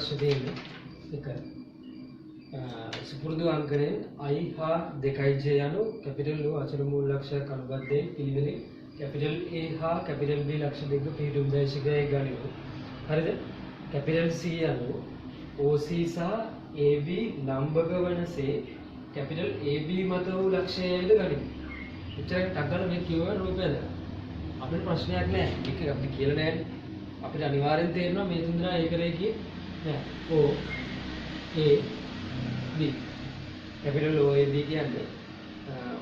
ප්‍රශ්න තියෙන්නේ එක සුපුරුදු අංකයෙන් I හා 2j යනු capital O Achala මූලලක්ෂයක් අනුබද්ධයෙන් පිළිවෙලින් capital A හා කැපිටල් B ලක්ෂ දෙක පිහිටුම් දේශකයේ ගනිමු. හරිද? කැපිටල් C යනු OC සහ AB ලම්බක වනසේ කැපිටල් AB මත වූ ලක්ෂයයිද ගනිමු. එච්චරක් ටග්ගල මේ කියව රූපයද? අපිට ප්‍රශ්නයක් නැහැ. මේක අපිට කියලා නැහැ. අපිට අනිවාර්යෙන් තේරෙනවා මේ තුන්දෙනා ඒක රේඛිය නෑ. O A B capital O A B කියන්නේ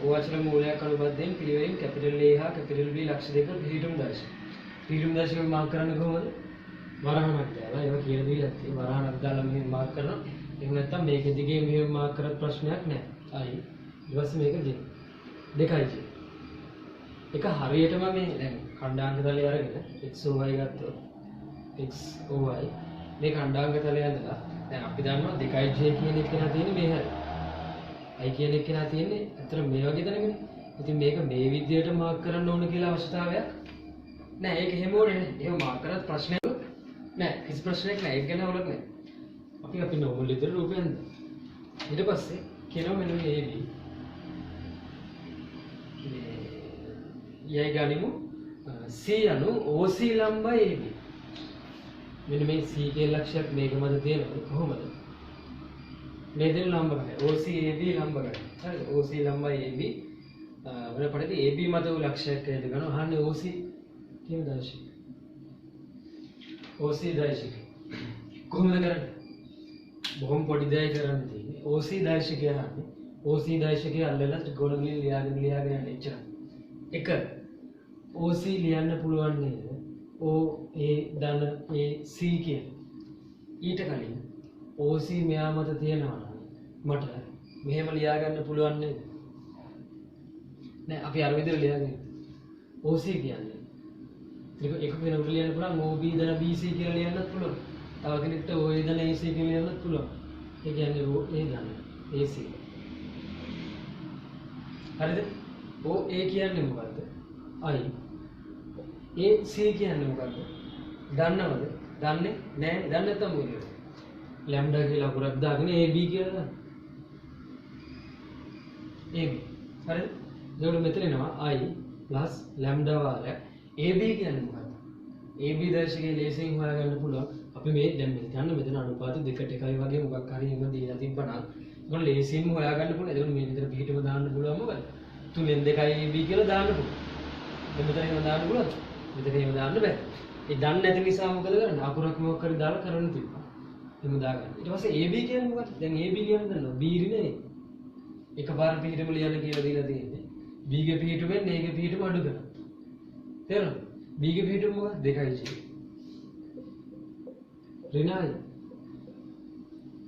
O අචල මූලයක් අනුබද්ධයෙන් පිළිවෙලින් කැපිටල් A හා කැපිටල් B ලක්ෂ දෙක පිහිටුම් දර්ශක. පිහිටුම් දර්ශක මාක් කරන්නේ කොහොමද? වරහණක් දාලා ඒවා කියලා දීලා තියෙනවා. වරහණක් දාලා මෙහෙම මාක් කරනවා. එහෙම නැත්නම් මේක දිගේ මෙහෙම මාක් කරත් ප්‍රශ්නයක් නැහැ. I ඊට පස්සේ මේක J. 2යි J. එක හරියටම මේ දැන් ඛණ්ඩාංක තලය අරගෙන XOY ගත්තොත් XOY මේ ඛණ්ඩාංක තලය ඇඳලා දැන් අපි දන්නවා 2j කියන එක නා තියෙන්නේ මේ හැරි. I කියන එක නා තියෙන්නේ අතර මේ වගේ තැනකනේ. ඉතින් මේක මේ විදියට මාක් කරන්න ඕන කියලා අවශ්‍යතාවයක් නෑ. ඒක එහෙම ඕනේ නෑ. එහෙම මාක් කරත් ප්‍රශ්නයක් නෑ. කිසි ප්‍රශ්නයක් නෑ. ඒක ගැන අවුලක් නෑ. අපි නෝමල් විතර රූපයෙන් ඊට පස්සේ කියනවා මෙන්න මේ AB යයි ගනිමු C යනු OC ලම්බයි AB. මෙන්න මේ C කියන ලක්ෂයක් මේක මත තියෙනවා කොහොමද? මේ දෙන්න ලම්බකයි. OC AB ලම්බකයි. හරිද? OC ලම්බයි AB වෙන පරිදි AB මත වූ ලක්ෂයක් හේද ගන්නවා. අහන්නේ OC කියන දර්ශක. OC දර්ශක. කොහොමද කරන්නේ? බොහොම පොඩි දෙයක් කරන්න තියෙන්නේ. OC දර්ශකය අහන්නේ. OC දර්ශකය අල්ලලා ත්‍රිකෝණමිතිය ලියාගෙන යන්න එච්චරයි. එක OC ලියන්න පුළුවන් නේද? OA ධන AC කියන. ඊට කලින් OC මෙයා මත තියෙනවා නම් මට මෙහෙම ලියා ගන්න පුළුවන් නේද? නෑ අපි අර විදිහට ලියාගෙන. OC කියන්නේ එක කෙනෙකුට ලියන්න පුළුවන් OB ධන BC කියලා ලියන්නත් පුළුවන්. තව කෙනෙක්ට OA ධන AC කියලා ලියන්නත් පුළුවන්. ඒ කියන්නේ OA ධන AC. හරිද? OA කියන්නේ මොකද්ද? I. AC කියන්නේ මොකද්ද? දන්නවද? දන්නේ නැහැ. දන්නේ නැත්නම් මොකද? ලැම්ඩා කියලා අකුරක් දාගෙන AB කියලා දාන්න. AB. හරිද? එතකොට මෙතන එනවා I plus ලැම්ඩා වාරයක් AB කියන්නේ මොකද්ද? AB දර්ශකයේ ලේසියෙන් හොයාගන්න පුළුවන්. අපි මේ දැන් මෙතන අනුපාත 2ට 1යි වගේ මොකක් හරි එහෙම දීලා තිබ්බනම් ඒක ලේසියෙන්ම හොයාගන්න පුළුවන්. එතකොට මේ විතර පිටිම දාන්න පුළුවන් මොකද? 3න් 2යි AB කියලා දාන්න පුළුවන්. මෙතන එහෙම දාන්න පුළුවන්ද? මෙතන එහෙම දාන්න බෑ. ඒ දන්නේ නැති නිසා මොකද කරන්නේ? අකුරක් මොකක් හරි දාලා කරන්න තිබ්බා. එහෙම දාගන්න. ඊට පස්සේ AB කියන්නේ මොකක්ද? දැන් AB කියන්නේ දන්නවද? B නේ. එකපාර පිටිම ලියන්න කියලා දීලා තියෙන්නේ. B ගේ පිටුමෙන් A ගේ පිටුම අඩු කරනවා. තේරෙනවද? B ගේ පිටුම මොකක්ද? 2යි. ඍණයි.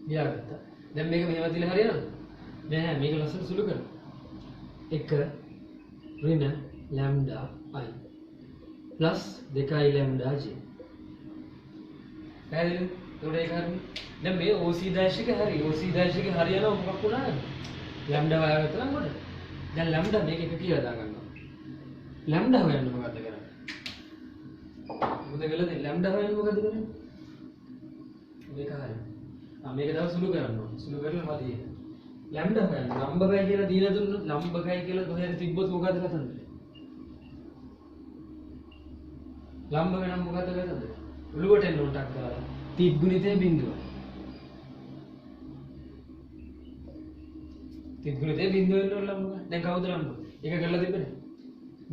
ලියාගත්තා. දැන් මේක මෙහෙම තියලා හරියනවද? නෑ මේක ලස්සන සුළු කරනවා. 1 ඍණ lambda I plus 2i lambda j. පැහැදිලිද? ඒකට ඒක හරිනේ. දැන් මේ OC දර්ශක හරි. OC දර්ශක හරියනවා මොකක් වුණාද? ලැම්ඩා හොයාගත්තා නම් මොකද? දැන් ලැම්ඩා මේක එක කියලා දාගන්නවා. ලැම්ඩා හොයන්න මොකද්ද කරන්නේ? මොකද වෙලද ලැම්ඩා හොයන්න මොකද්ද කරන්නේ? මේක හරි. මේක තව සුළු කරන්න ඕනේ. සුළු කරලා මදි. ලැම්ඩා හොයන්න. ලම්බකයි කියලා දීලා දුන්නොත් ලම්බකයි කියලා කොහෙද තිබ්බොත් මොකද කරන්නේ? ලම්බක නම් මොකද කරන්නේ? ඔළුවට එන්න උන්ටක් දාලා. 30 ගුණිතේ බිඳුව. 30 ගුණිතේ බිඳුව වෙන්න ඕන ලම්බක. දැන් කවුද ලම්බක? ඒක කරලා තිබ්බනේ.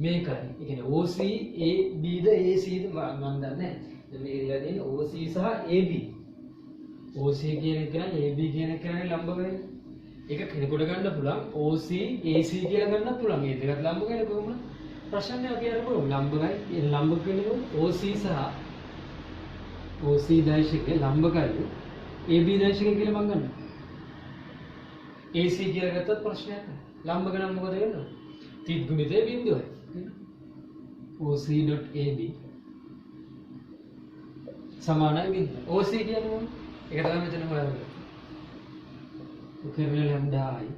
මේකයි. ඒ කියන්නේ OC AB ද AC ද මම දන්නේ නැහැ. දැන් මේ ඉල්ලලා තියෙන්නේ OC සහ AB. OC කියන එක නම් AB කියන එක නම් ලම්බක වෙන්නේ. ඒක කෙනෙකුට ගන්න පුළුවන් OC AC කියලා ගන්නත් පුළුවන්. මේ දෙකත් ලම්බකයි කොහොමද? ප්‍රශ්නේ අපි අරපුව ලම්බකයි. ඒ ලම්බක කියන්නේ OC සහ OC දර්ශකයේ ලම්බකයි AB දර්ශකය කියලා මම ගන්නවා. AC කියලා ගත්තත් ප්‍රශ්නයක් නැහැ. ලම්බක නම් මොකද වෙන්නේ? 30 ගුණිතේ බිඳුවයි. OC.AB සමානයි බිඳුව. OC කියන්නේ මොකක්ද? ඒක තමයි මෙතන හොයාගන්න. උකරන lambda I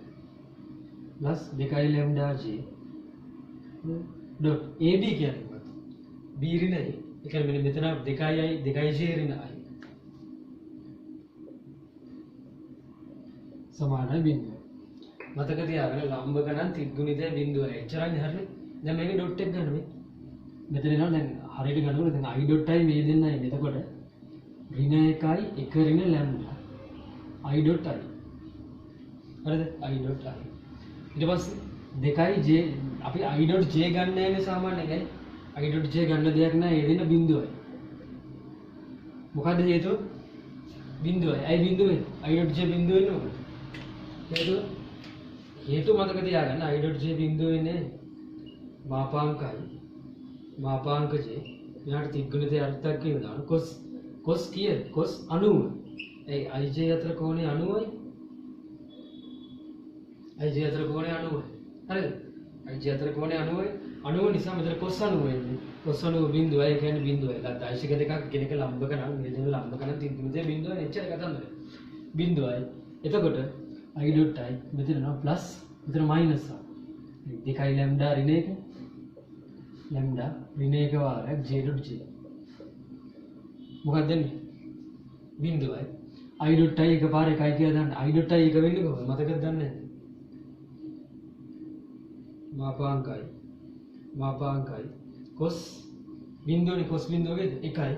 plus 2i lambda j dot AB කියන්නේ මොකක්ද? B ඍණයි. ඒ කියන්නේ මෙන්න මෙතන 2i 2j ඍණ I සමානයි බිඳුවයි. මතක තියාගන්න ලම්බක නම් තිග්ගුණිතය බිඳුවයි. එච්චරයි හරිනේ. දැන් මේකේ ඩොට් එක ගන්න මේ. මෙතන එනවා දැන් හරියට ගන්නකොට දැන් i dot i මේ දෙන්නයි. එතකොට ඍණ 1යි 1 ඍණ ලැම්ඩා i dot i. හරිද? i dot i. ඊට පස්සේ 2යි j අපි i dot j ගන්න නැහැ සාමාන්‍යයෙන්. i dot j ගන්න දෙයක් නැහැ. ඒ දෙන්න බිඳුවයි. මොකද්ද හේතුව? බිඳුවයි. ඇයි බිඳුවේ? i dot j බිඳුව වෙන්නේ මොකද? හේතුව මතක තියාගන්න i dot j බිඳුව වෙන්නේ මාපාංක j මෙයාට තිග්ගුණිතය අර්ථයක් කියනවා cos කීය cos 90. ඒ ij අතර කෝණය 90යි. ij අතර කෝණය 90යි. හරිද? ij අතර කෝණය 90යි. 90 නිසා මෙතන cos 90 එන්නේ. cos 90 බිඳුවයි. ඒ කියන්නේ බිඳුවයි. දායිශික දෙකක් කෙනෙක් ලම්බක නම් මේ දෙන ලම්බක නම් තිග්ගුණිතය බිඳුවයි. එච්චර කතන්දර. බිඳුවයි. එතකොට i dot i මෙතන නෝ ප්ලස් මෙතන මයිනස් ආ. 2යි ලැම්ඩා ඍණ 1 ලැම්ඩා ඍණ 1 වාරයක් j dot j. මොකක්ද දෙන්නේ? බිඳුවයි. i dot i එකපාර එකයි කියලා දාන්න. i dot i එක වෙන්නේ කොහොමද? මතකද දන්නේ නැහැ. මාපාංකයි cos බිඳුවනේ cos බිඳුවගේ 1යි.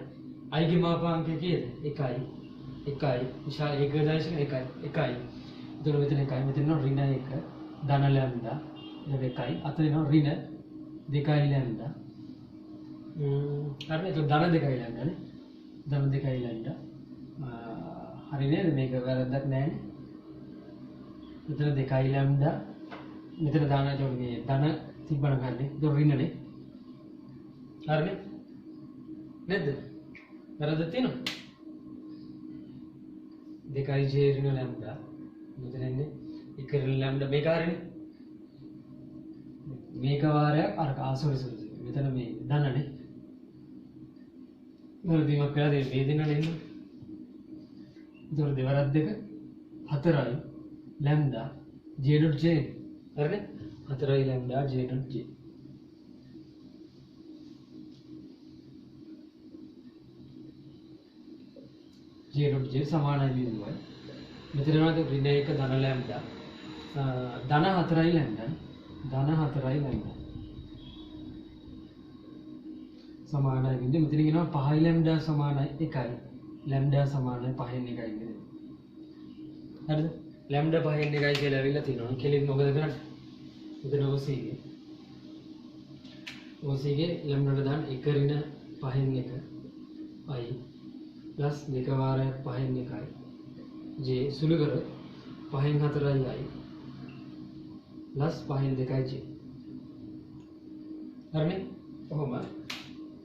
i ගේ මාපාංකය කීයද? 1යි. විශාල 1.1යි. එතකොට මෙතන 1යි මෙතන නෝ ඍණ 1 ධන ලැම්ඩා ඊට 1යි අතන නෝ ඍණ 2යි ලැම්ඩා. හරිනේ. ඒක ධන 2යි ලැම්ඩානේ. ධන 2යි ලැම්ඩා. හරි නේද? මේක වැරද්දක් නැහැ. මෙතන 2යි ලැම්ඩා මෙතන ධන ඒතකොට මේ ධන තිබ්බනම් හරිනේ. ඒක ඍණනේ. හරිනේ. නේද? වැරද්දක් තියෙනවද? 2යි j ඍණ ලැම්ඩා මෙතන ඉන්නේ 1 ඍණ ලැම්ඩා මේක හරිනේ. මේක වාරයක් අර ආසොරි මෙතන මේ ධනනේ. වරදීමක් කරලා මේ දෙන්නනේ ඉන්නේ. ඒතකොට දෙවරක් දෙක 4යි ලැම්ඩා j dot j. හරිනේ? 4යි lambda j dot j. j dot j සමානයි බිඳුවයි. මෙතන යනවා ඍණ 1 ධන ලැම්ඩා ධන 4යි ලැම්ඩා ධන 4යි ලැම්ඩා සමානයි බිඳුව. මෙතන කියනවා 5යි ලැම්ඩා සමානයි 1යි ලැම්ඩා සමානයි 5න් 1යි නේද? හරිද? ලැම්ඩා 5න් 1යි කියලා ඇවිල්ලා තිනවා. කෙලින් මොකද කරන්නේ? මෙතන OC ගේ ලැම්ඩාට දාන්න 1 ඍණ 5න් 1 i प्लस 2 වාරයක් 5න් 1යි j සුළු කර 5න් 4යි i प्लस 5න් 2යි j. හරිනේ? කොහොමද?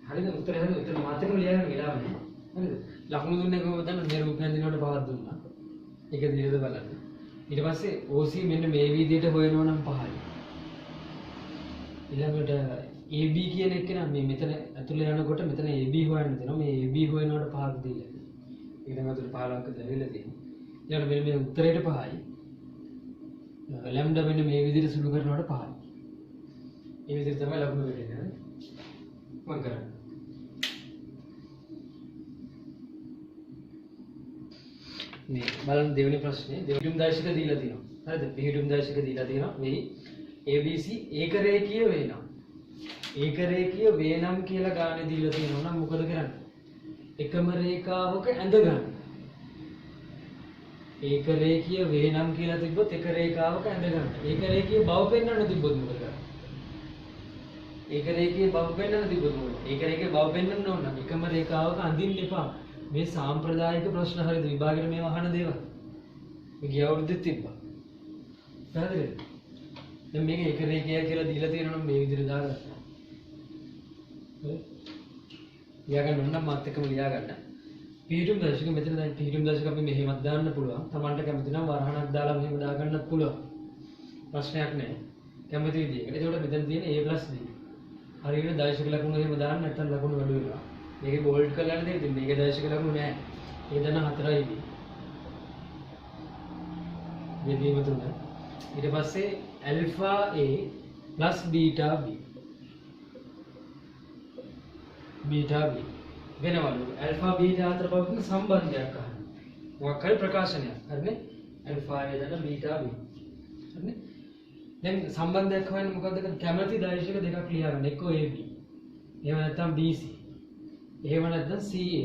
හරිද? උත්තරය හරිද? උත්තර මාතෘකාව ලියන්න වෙලාව නැහැ. හරිද? ලකුණු දුන්නේ කොහොමද? මේ රූපයන් දිනවට පහක් දුන්නා. ඒක දිහාද බලන්න. ඊට පස්සේ OC මෙන්න මේ විදිහට හොයනවා නම් 5යි. ඊළඟට AB කියන එක නම් මේ මෙතන ඇතුළේ යනකොට මෙතන AB හොයන්න දෙනවා. මේ AB හොයනකොට 5ක් දීලා. ඒක තමයි අතට 15ක් දැවිලා තියෙන්නේ. ඊළඟට මෙන්න මේ උත්තරේට 5යි. ලැම්ඩා මෙන්න මේ විදිහට සුළු කරනකොට 5යි. මේ විදිහට තමයි ලකුණු වෙන්නේ. මම කරන්නේ. මේ බලන්න දෙවෙනි ප්‍රශ්නේ දෙවිතුම් දාශක දීලා තියෙනවා. හරිද? පිහිටුම් දාශක දීලා තියෙනවා. මේ ABC ඒක රේඛීය වේනම්. ඒක රේඛීය වේනම් කියලා ගානේ දීලා තියෙනවා නම් මොකද කරන්නේ? එකම රේඛාවක ඇඳ ගන්න. ඒක රේඛීය වේනම් කියලා තිබ්බොත් එක රේඛාවක ඇඳ ගන්න. ඒක රේඛීය බව පෙන්වන්න තිබ්බොත් මොකද කරන්නේ? ඒක රේඛීය බව පෙන්වන්න තිබ්බොත් මොකද? ඒක රේඛීය බව පෙන්වන්න ඕන නම් එකම රේඛාවක අඳින්න එපා. මේ සාම්ප්‍රදායික ප්‍රශ්න හරිද විභාගෙට මේව අහන දේවල්. මේ ගිය අවුරුද්දෙත් තිබ්බා. පැහැදිලිද? දැන් මේක එක රේඛය කියලා දීලා තියෙනවා නම් මේ විදිහට දාගත්තා. හරි? ලියාගන්න ඕන නම් මාත් එක්කම ලියාගන්න. පිහිටුම් දශක මෙතන දැන් පිහිටුම් දශක අපි මෙහෙමත් දාන්න පුළුවන්. Tamanට කැමති නම් වරහණක් දාලා මෙහෙම දාගන්නත් පුළුවන්. ප්‍රශ්නයක් නැහැ. කැමති විදිහකට. ඒකට මෙතන තියෙන A + B. හරියට දශක ලකුණු එහෙම දාන්න නැත්නම් ලකුණු වැඩි වෙනවා. මේකේ බෝල්ඩ් කරලා නේද ඉතින් මේකේ දශක ලකුණු නැහැ. ඒ දන 4යි B. මෙදීම තුන. ඊට පස්සේ alpha A plus beta B. beta B වෙනවලු alpha beta අතර පවතින සම්බන්ධයක් අහන්න. මොකක් හරි ප්‍රකාශනයක්. හරිනේ? alpha a දන්න beta b. හරිනේ? දැන් සම්බන්ධයක් හොයන්න මොකද්ද කරන්නේ? කැමැති දෛශික දෙකක් ලියා ගන්න. එක්ක AB. එහෙම නැත්නම් BC. එහෙම නැත්නම් CA.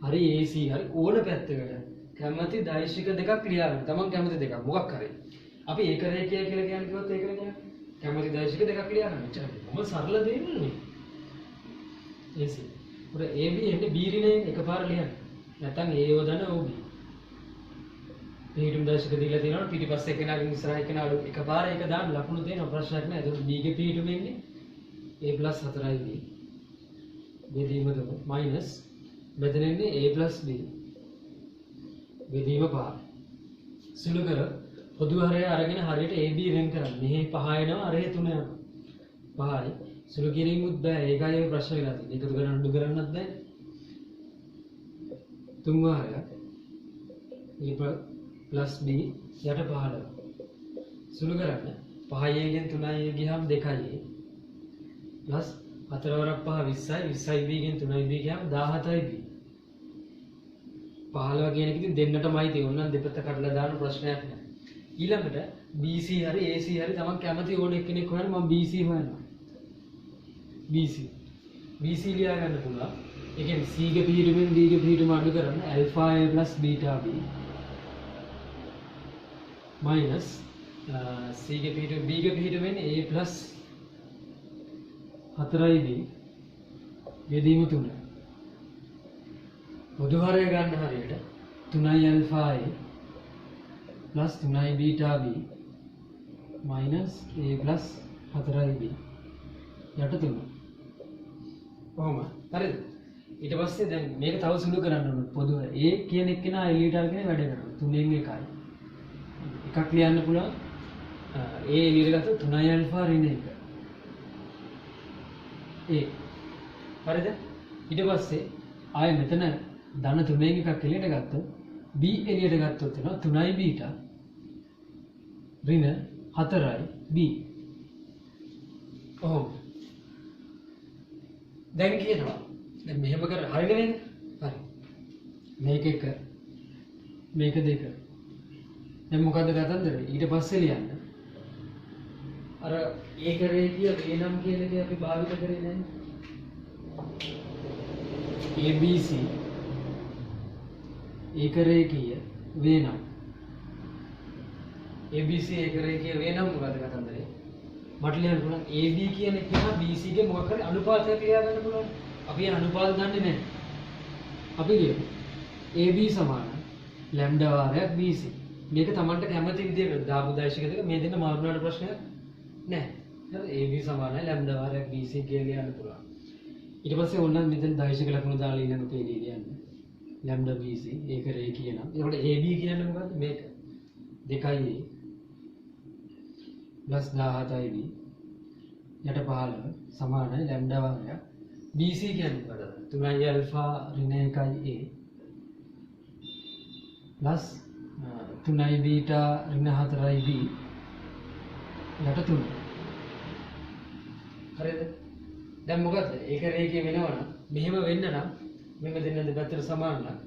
හරි AC හරි ඕන පැත්තකට කැමැති දෛශික දෙකක් ලියා ගන්න. තමන් කැමැති දෙකක් මොකක් හරි. අපි ඒක රේඛය කියලා කියන්නේ කිව්වොත් ඒක රේඛය. කැමැති දෛශික දෙකක් ලියා ගන්න. එච්චරයි. මොකද සරල දෙයක් නෙමෙයි. AC. උඩ AB එන්නේ B රිනේ එකපාර ලියන්න. නැත්නම් A යොදන OB. පිටුම් දශක දීලා තියෙනවා පිටිපස්සේ කෙනාගෙන් ඉස්සරහ කෙනා අඩු එකපාර එක දාන්න ලකුණු තියෙන ප්‍රශ්නයක් නෑ. ඒක B ගේ පිටුම එන්නේ A+4යි B. බෙදීම දෙක මයිනස් මෙතන එන්නේ A+B. බෙදීම 5. සුළු කර පොදු හරය අරගෙන හරියට AB වෙන් කරන්න. මෙහි 5 එනවා අරේ 3 යනවා. 5යි. සුළු කිරීමුත් බෑ. ඒකයි ඔය ප්‍රශ්න වෙලා තියෙන්නේ. එකතු කරන්න අඩු කරන්නත් බෑ. 3 වාරයක් A+B යට 15. සුළු කරන්න 5 ගෙන් 3 ගියහම 2යි ප්ලස් 4 වරක් 5 20යි 20යි B ගෙන් 3යි B ගියහම 17යි B 15 කියන එක ඉතින් දෙන්නටමයි තියෙන්නේ. ඕනනම් දෙපැත්ත කඩලා දාන ප්‍රශ්නයක් නෑ. ඊළඟට BC හරි AC හරි තමන් කැමති ඕන එක්කෙනෙක් හොයන්න මම BC හොයනවා. BC ලියා ගන්න පුළුවන්. ඒ කියන්නේ C ගේ පිටුමෙන් D ගේ පිටුම අඩු කරන්න alpha a plus beta b minus C ගේ පිටුම B ගේ පිටුමෙන් a plus 4යි b බෙදීම 3. පොදු හරය ගන්න හරියට 3යි alpha a plus 3යි beta b minus a plus 4යි b යට 3. කොහොම හරිද? ඊට පස්සේ දැන් මේක තව සුළු කරන්න ඕන. පොදුව A කියන එක්කෙනා එළියට අරගෙන වැඩ කරනවා. 3න් 1යි. එකක් ලියන්න පුළුවන්. A එළියට ගත්තොත් 3යි alpha ඍණ 1. A. හරිද? ඊට පස්සේ ආයෙ මෙතන ධන 3න් එකක් එළියට ගත්තොත් B එළියට ගත්තොත් එනවා 3යි beta ඍණ 4යි B. ඔව්. දැන් කියනවා දැන් මෙහෙම කර හරිද නේද? හරි. මේක එක මේක දෙක. දැන් මොකද්ද කතන්දර? ඊට පස්සේ ලියන්න. අර ඒක රේඛිය වේනම් කියන එක අපි භාවිත කරේ නැහැ. ABC ඒක රේඛිය වේනම්. ABC ඒක රේඛිය වේනම් මොකද්ද කතන්දරේ? මට ලියන්න පුළුවන් AB කියන එක හා BC ගේ මොකක් හරි අනුපාතයක් ලියා ගන්න පුළුවන්. අපි අනුපාත දන්නේ නැහැ. අපි කියමු AB සමාන ලැම්ඩා වාරයක් BC. මේක Tamanට කැමති විදිහට දාපු දෛශික දෙක මේ දෙන්න මාරු වුණාට ප්‍රශ්නයක් නැහැ. හරිද? AB සමානයි ලැම්ඩා වාරයක් BC කියලා ලියන්න පුළුවන්. ඊට පස්සේ ඕනනම් මෙතන දෛශික ලකුණු දාලා ඉන්නකොට තේරෙයි කියන්නේ. ලැම්ඩා BC ඒක රේඛිය නම්. ඒකට AB කියන්නේ මොකද්ද? මේක 2යි plus 17යි B යට 15 සමානයි ලැම්ඩා වාරයක් BC කියන්නේ මොකද? 3යි alpha ඍණ 1යි A plus 3යි beta ඍණ 4යි B යට 3. හරිද? දැන් මොකද? ඒක රේඛිය වෙනවනම් මෙහෙම වෙන්න නම් මෙන්න දෙන්න දෙපැත්තට සමාන නම්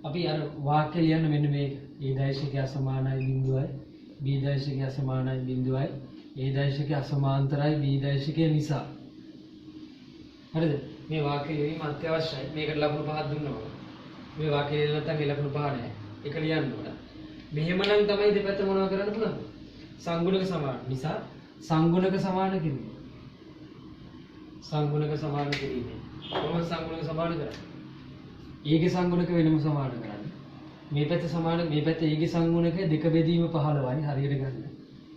අපි අර වාක්‍ය ලියන්න මෙන්න මේක. A දෛශිකය සමානයි බිඳුවයි B දෛශිකය සමානයි බිඳුවයි A දෛශිකය අසමාන්තරයි B දෛශිකය නිසා. හරිද? මේ වාක්‍ය ලියීම අත්‍යවශ්‍යයි. මේකට ලකුණු 5ක් දුන්නා. මේ වාක්‍ය ලියලා නැත්නම් ඒ ලකුණු 5 නැහැ. ඒක ලියන්න ඕන. මෙහෙමනම් තමයි දෙපැත්ත මොනව කරන්න පුළුවන්? සංගුණක සමාන නිසා සංගුණක සමාන කිරීම. සංගුණක සමාන කිරීම. කොහොමද සංගුණක සමාන කරන්නේ? A ගේ සංගුණක වෙනම සමාන කරන්නේ. මේ පැත්ත සමාන මේ පැත්තේ A ගේ සංගුණකය 2 බෙදීම 15යි හරියට ගන්න.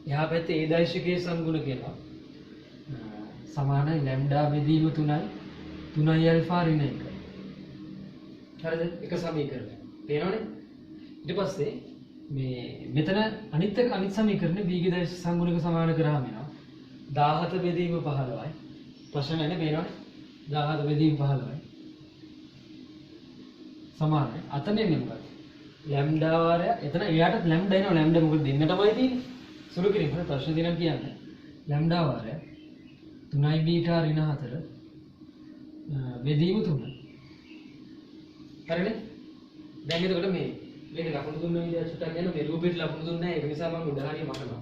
එහා පැත්තේ A දෛශිකයේ සංගුණකය සමානයි ලැම්ඩා බෙදීම 3යි 3යි ඇල්ෆා ඍණ 1. හරිද? එක සමීකරණය. පේනවනේ? ඊට පස්සේ මේ මෙතන අනිත් සමීකරණේ B ගේ දෛශික සංගුණක සමාන කරාම එනවා 17 බෙදීම 15යි. ප්‍රශ්න නැහැ පේනවනේ? 17 බෙදීම 15යි. සමානයි. අතන එන්නේ මොකක්ද? ලැම්ඩා වාරය. එතන එයාට ලැම්ඩා එනවා. ලැම්ඩා මොකද දෙන්නටමයි තියෙන්නේ. සුළු කිරීම. ප්‍රශ්න දිනම් කියන්නේ. ලැම්ඩා වාරය 3යි බීටා ඍණ 4 බෙදීම 3. හරිනේ? දැන් එතකොට මේ මේක ලකුණු දුන්න විදිය චුට්ටක් කියන්න මේ රූපෙට ලකුණු දුන්නේ නැහැ. ඒක නිසා මම උඩ හරිය මතනවා.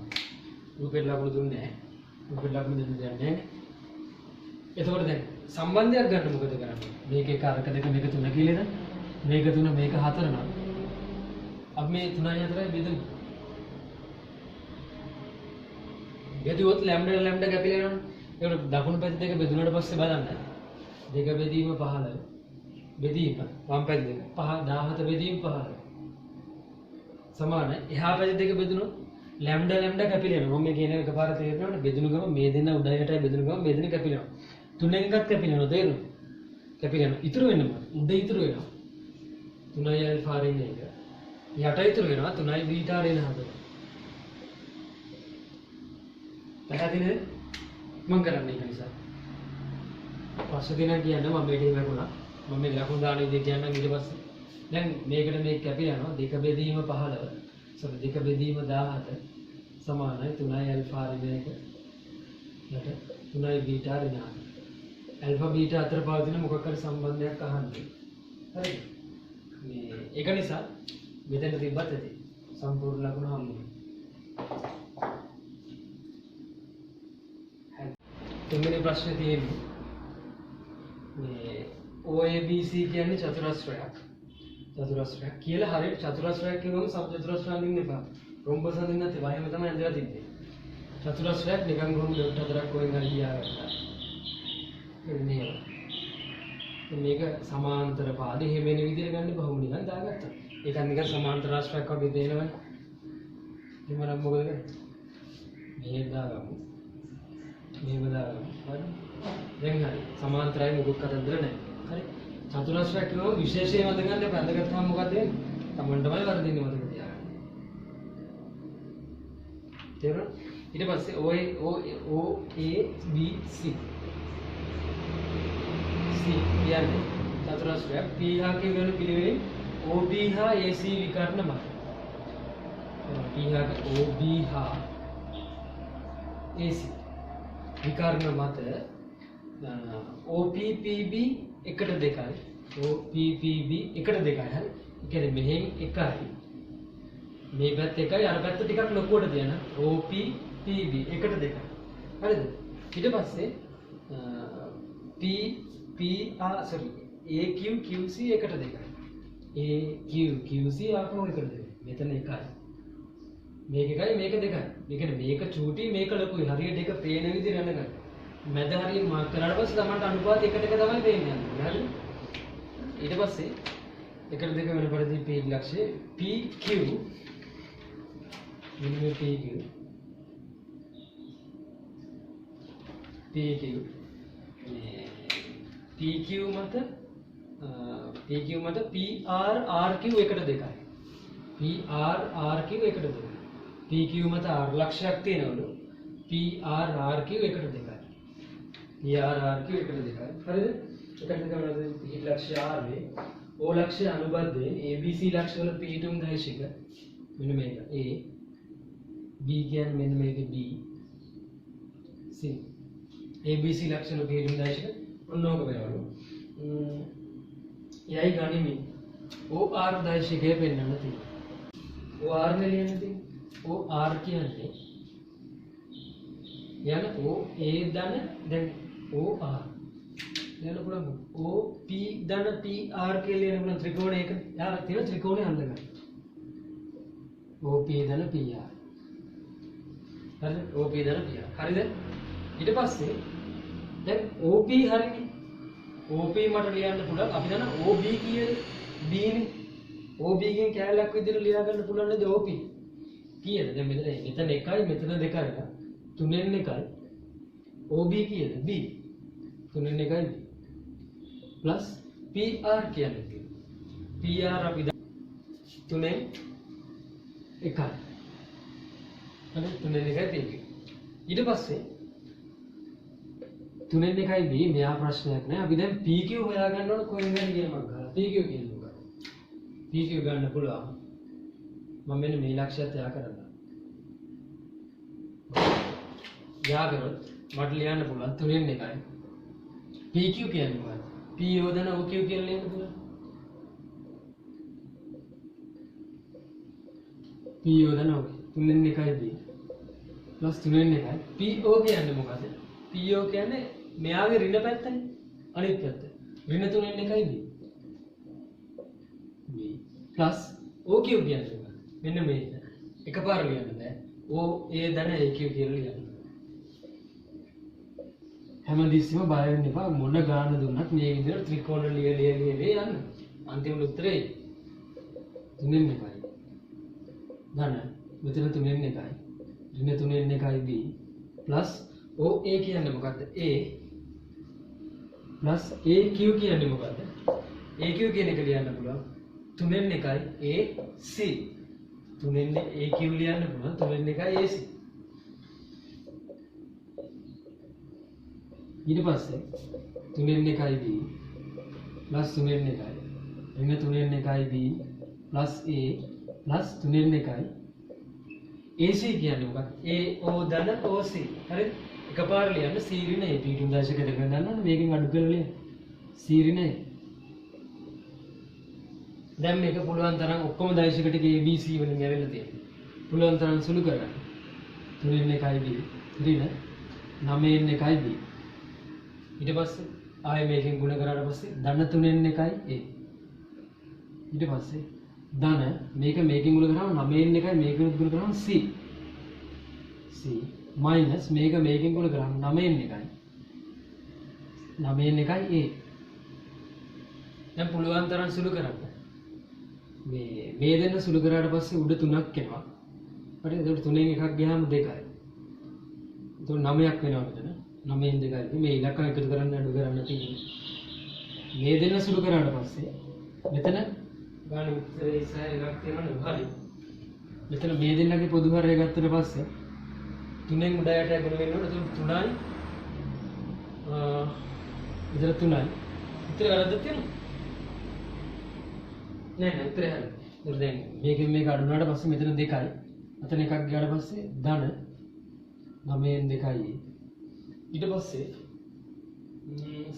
රූපෙට ලකුණු දුන්නේ නැහැ. රූපෙට ලකුණු දෙන්න දෙයක් නැහැ. එතකොට දැන් සම්බන්ධයක් ගන්න මොකද කරන්නේ? මේක එක අරක දෙක මේක තුන කියලා නේද? මේක තුන මේක හතර නම් අපි මේ 3යි 4යි බෙදමු. බෙදුවොත් ලැම්ඩා ලැම්ඩා කැපිලා යනවා. ඒකට දකුණු පැත්ත දෙක බෙදුනට පස්සේ බලන්න. දෙක බෙදීම 15. බෙදීම වම් පැත්ත දෙක 17 බෙදීම 15. සමාන. එහා පැත්ත දෙක බෙදුනොත් ලැම්ඩා ලැම්ඩා කැපිලා යනවා. මම මේ කියන එකපාර තේරෙනවද? බෙදුණු ගම මේ දෙන්න උඩ යටයි බෙදුණු ගම මේ දෙන්න කැපිලා යනවා. තුනෙන් එකක් කැපිලා යනවා. තේරෙනවද? කැපිලා යනවා. ඉතුරු වෙන්නේ මොකක්ද? උඩ ඉතුරු වෙනවා. 3යි ඇල්ෆා රින් එක. යට ඉතුරු වෙනවා 3යි බීටා රින් හතර. පැහැදිලිද? මම කරන්නේ ඒක නිසා. පස්සේ දින කියන්න මම මේකේ වැකුණා. මම මේ ලකුණු දාන විදිහ කියන්නම් ඊට පස්සේ. දැන් මේකට මේක කැපිලා යනවා. දෙක බෙදීම 15. සෝරි දෙක බෙදීම 17 සමානයි 3යි ඇල්ෆා රින් එක. යට 3යි බීටා රින් හතර. ඇල්ෆා බීටා අතර පවතින මොකක් හරි සම්බන්ධයක් අහන්න. හරිද? මේ ඒක නිසා මෙතන තිබ්බත් ඇති. සම්පූර්ණ ලකුණ හම්බුනේ. තුන්වෙනි ප්‍රශ්නේ තියෙන්නේ මේ OABC කියන්නේ චතුරස්‍රයක්. චතුරස්‍රයක් කියලා හරියට චතුරස්‍රයක් කියනොත් සමචතුරස්‍රය අඳින්න එපා. රොම්බස් අඳින්නත් එපා. එහෙම තමයි අඳලා තිබ්බේ. චතුරස්‍රයක් නිකන් ගොම් ඩොට් හතරක් කොහෙන් හරි ගියාගත්තා. එන්නේ. මේක සමාන්තර පාදේ එහෙම වෙන විදිහට ගන්න බහුම නිකන් දාගත්තා. ඒක නිකන් සමාන්තර රාශියක් වගේ දෙනවනේ. එහෙමනම් මොකද කරන්නේ? මේ දාගමු. මේව දාගමු. හරි. දැන් හරි. සමාන්තරයි මොකක් කතන්දර නැහැ. හරි. චතුරස්‍රයක් කියනවා විශේෂයෙන් වද ගන්න එපා. අඳගත්තාම මොකද වෙන්නේ? තමන්ටමයි වරදින්නේ මතක තියාගන්න. තේරුණා? ඊට පස්සේ O A B C කියන්නේ චතුරස්‍රයක් P හා කියන පිළිවෙලින් OB හා AC විකර්ණ මත. P හා OB හා AC විකර්ණ මත OPPB 1:2යි. OPPB 1:2යි. හරි. ඒ කියන්නේ මෙහෙන් 1යි. මේ පැත්ත 1යි අර පැත්ත ටිකක් ලොකුවට තියන OPPB 1:2යි. හරිද? ඊට පස්සේ sorry AQQC 1:2යි. AQQC ආපහු 1:2යි. මෙතන 1යි. මේක 1යි මේක 2යි. ඒ කියන්නේ මේක චූටි මේක ලොකුයි. හරියට ඒක පේන විදිහට යන ගන්න. මැද හරිය මාක් කරාට පස්සේ තමයි අනුපාත 1:2 තමයි පේන්නේ. හරිද? ඊට පස්සේ 1:2 වෙන පරිදි P ලක්ෂය PQ minimum PQ PQ මත PRRQ 1:2යි. PRRQ 1:2යි. PQ මත R ලක්ෂයක් තියෙනවලු. PRRQ 1:2යි. PRRQ 1:2යි. හරිද? 1:2 වෙනද P ලක්ෂය R වේ. O ලක්ෂය අනුබද්ධයෙන් ABC ලක්ෂ වල පිහිටුම් දෛශික මෙන්න මේක A B කියන්නේ මෙන්න මේක B C ABC ලක්ෂ වල පිහිටුම් දෛශික ඔන්නෝක වෙනවලු. යයි ගනිමින් OR දෛශිකය පෙන්වන්න තියෙනවා. OR නේ ලියන්න තියෙන්නේ. OR කියන්නේ යන O A ධන දැන් OR ලියන්න පුළුවන්. O P ධන PR කියලා ලියන්න පුළුවන් ත්‍රිකෝණය එක. යා තියෙන ත්‍රිකෝණය අල්ලගන්න. O P ධන PR. හරිද? O P ධන PR. හරිද? ඊට පස්සේ දැන් OP හරිනේ. OP මට ලියන්න පුළුවන්. අපි දන්න OB කියන්නේ B නේ. OB කින් කැලලක් විදිහට ලියා ගන්න පුළුවන් නේද OP? කීයද? දැන් මෙතන 1යි මෙතන 2යි. තුනෙන් 1යි. OB කීයද? B. තුනෙන් 1යි B. plus PR කියන්නේ. PR අපි තුනෙන් 1යි. හරි තුනෙන් 1යි තියෙන්නේ. ඊට පස්සේ තුනෙන් 1යි B මෙයා ප්‍රශ්නයක් නෑ. අපි දැන් PQ හොයාගන්න ඕන කොහෙන්ද කියනමක් ගන්න. PQ කියන්නේ මොකක්ද? PQ ගන්න පුළුවන්. මම මෙන්න මේ ලක්ෂයත් යා කරන්න. යා කරොත් මට ලියන්න පුළුවන් තුනෙන් 1යි. PQ කියන්නේ මොකක්ද? P යෝදන OQ කියලා ලියන්න පුළුවන්. PO දන්නවා. 3 1යි B plus 3 1යි PO කියන්නේ මොකද? PO කියන්නේ මෙයාගේ ඍණ පැත්තනේ. අනිත් පැත්ත. ඍණ 3 1යි B. B plus OQ කියන්නේ මොකද? මෙන්න මේක. එකපාර ලියන්න බෑ. O A ධන AQ කියලා ලියන්න. හැමදෙස්සෙම බය වෙන්න එපා. මොන ගාන දුන්නත් මේ විදිහට ත්‍රිකෝණ ලිය යන්න. අන්තිම උත්තරේ 3 1යි. ධන මෙතන 3 1යි. ඍණ 3 1යි B plus OA කියන්නේ මොකද්ද? A plus AQ කියන්නේ මොකද්ද? AQ කියන එක ලියන්න පුළුවන් 3 1යි AC 3 AQ ලියන්න පුළුවන් 3 1යි AC. ඊට පස්සේ 3 1යි B plus 3 1යි ඍණ 3 1යි B plus A plus 3 1යි AC කියන්නේ මොකක්ද? AO ධන OC. හරිද? එකපාර ලියන්න C ඍණ A පිටුම් දශක දෙක ගන්න මේකෙන් අඩු කරලා ලියන්න. C ඍණ A. දැන් මේක පුළුවන් තරම් ඔක්කොම දශක ටික ABC වලින් ඇවිල්ලා තියෙනවා. පුළුවන් තරම් සුළු කරගන්න. 3 1යි B ඍණ 9 1යි B. ඊට පස්සේ ආයෙ මේකෙන් ගුණ කරාට පස්සේ ධන 3 1යි A. ඊට පස්සේ ධන මේකෙන් ගුණ කරාම 9 1යි මේකෙන් ගුණ කරාම C. C minus මේකෙන් ගුණ කරාම 9 1යි 9 1යි A. දැන් පුළුවන් තරම් සුළු කරන්න. මේ දෙන්න සුළු කරාට පස්සේ උඩ 3ක් එනවා. හරිද? ඒකට 3න් එකක් ගියාම 2යි. එතකොට 9ක් වෙනවා මෙතන. 9න් 2යි. මේ ඉලක්කම් එකතු කරන්න අඩු කරන්න තියෙන්නේ. මේ දෙන්න සුළු කරාට පස්සේ මෙතන ගාන උත්තරේ ඉස්සර එකක් තියෙනවනේ. හරි. මෙතන මේ දෙන්නගේ පොදු හරය ගත්තට පස්සේ 3න් උඩ යට ගුණ වෙනකොට එතකොට 3යි විතර 3යි. උත්තරේ වැරද්දක් තියෙනවද? නෑ උත්තරේ හරි. ඒක දැන් මේකෙන් මේක අඩු වුණාට පස්සේ මෙතන 2යි. අතන එකක් ගියාට පස්සේ ධන 9න් 2යි. ඊට පස්සේ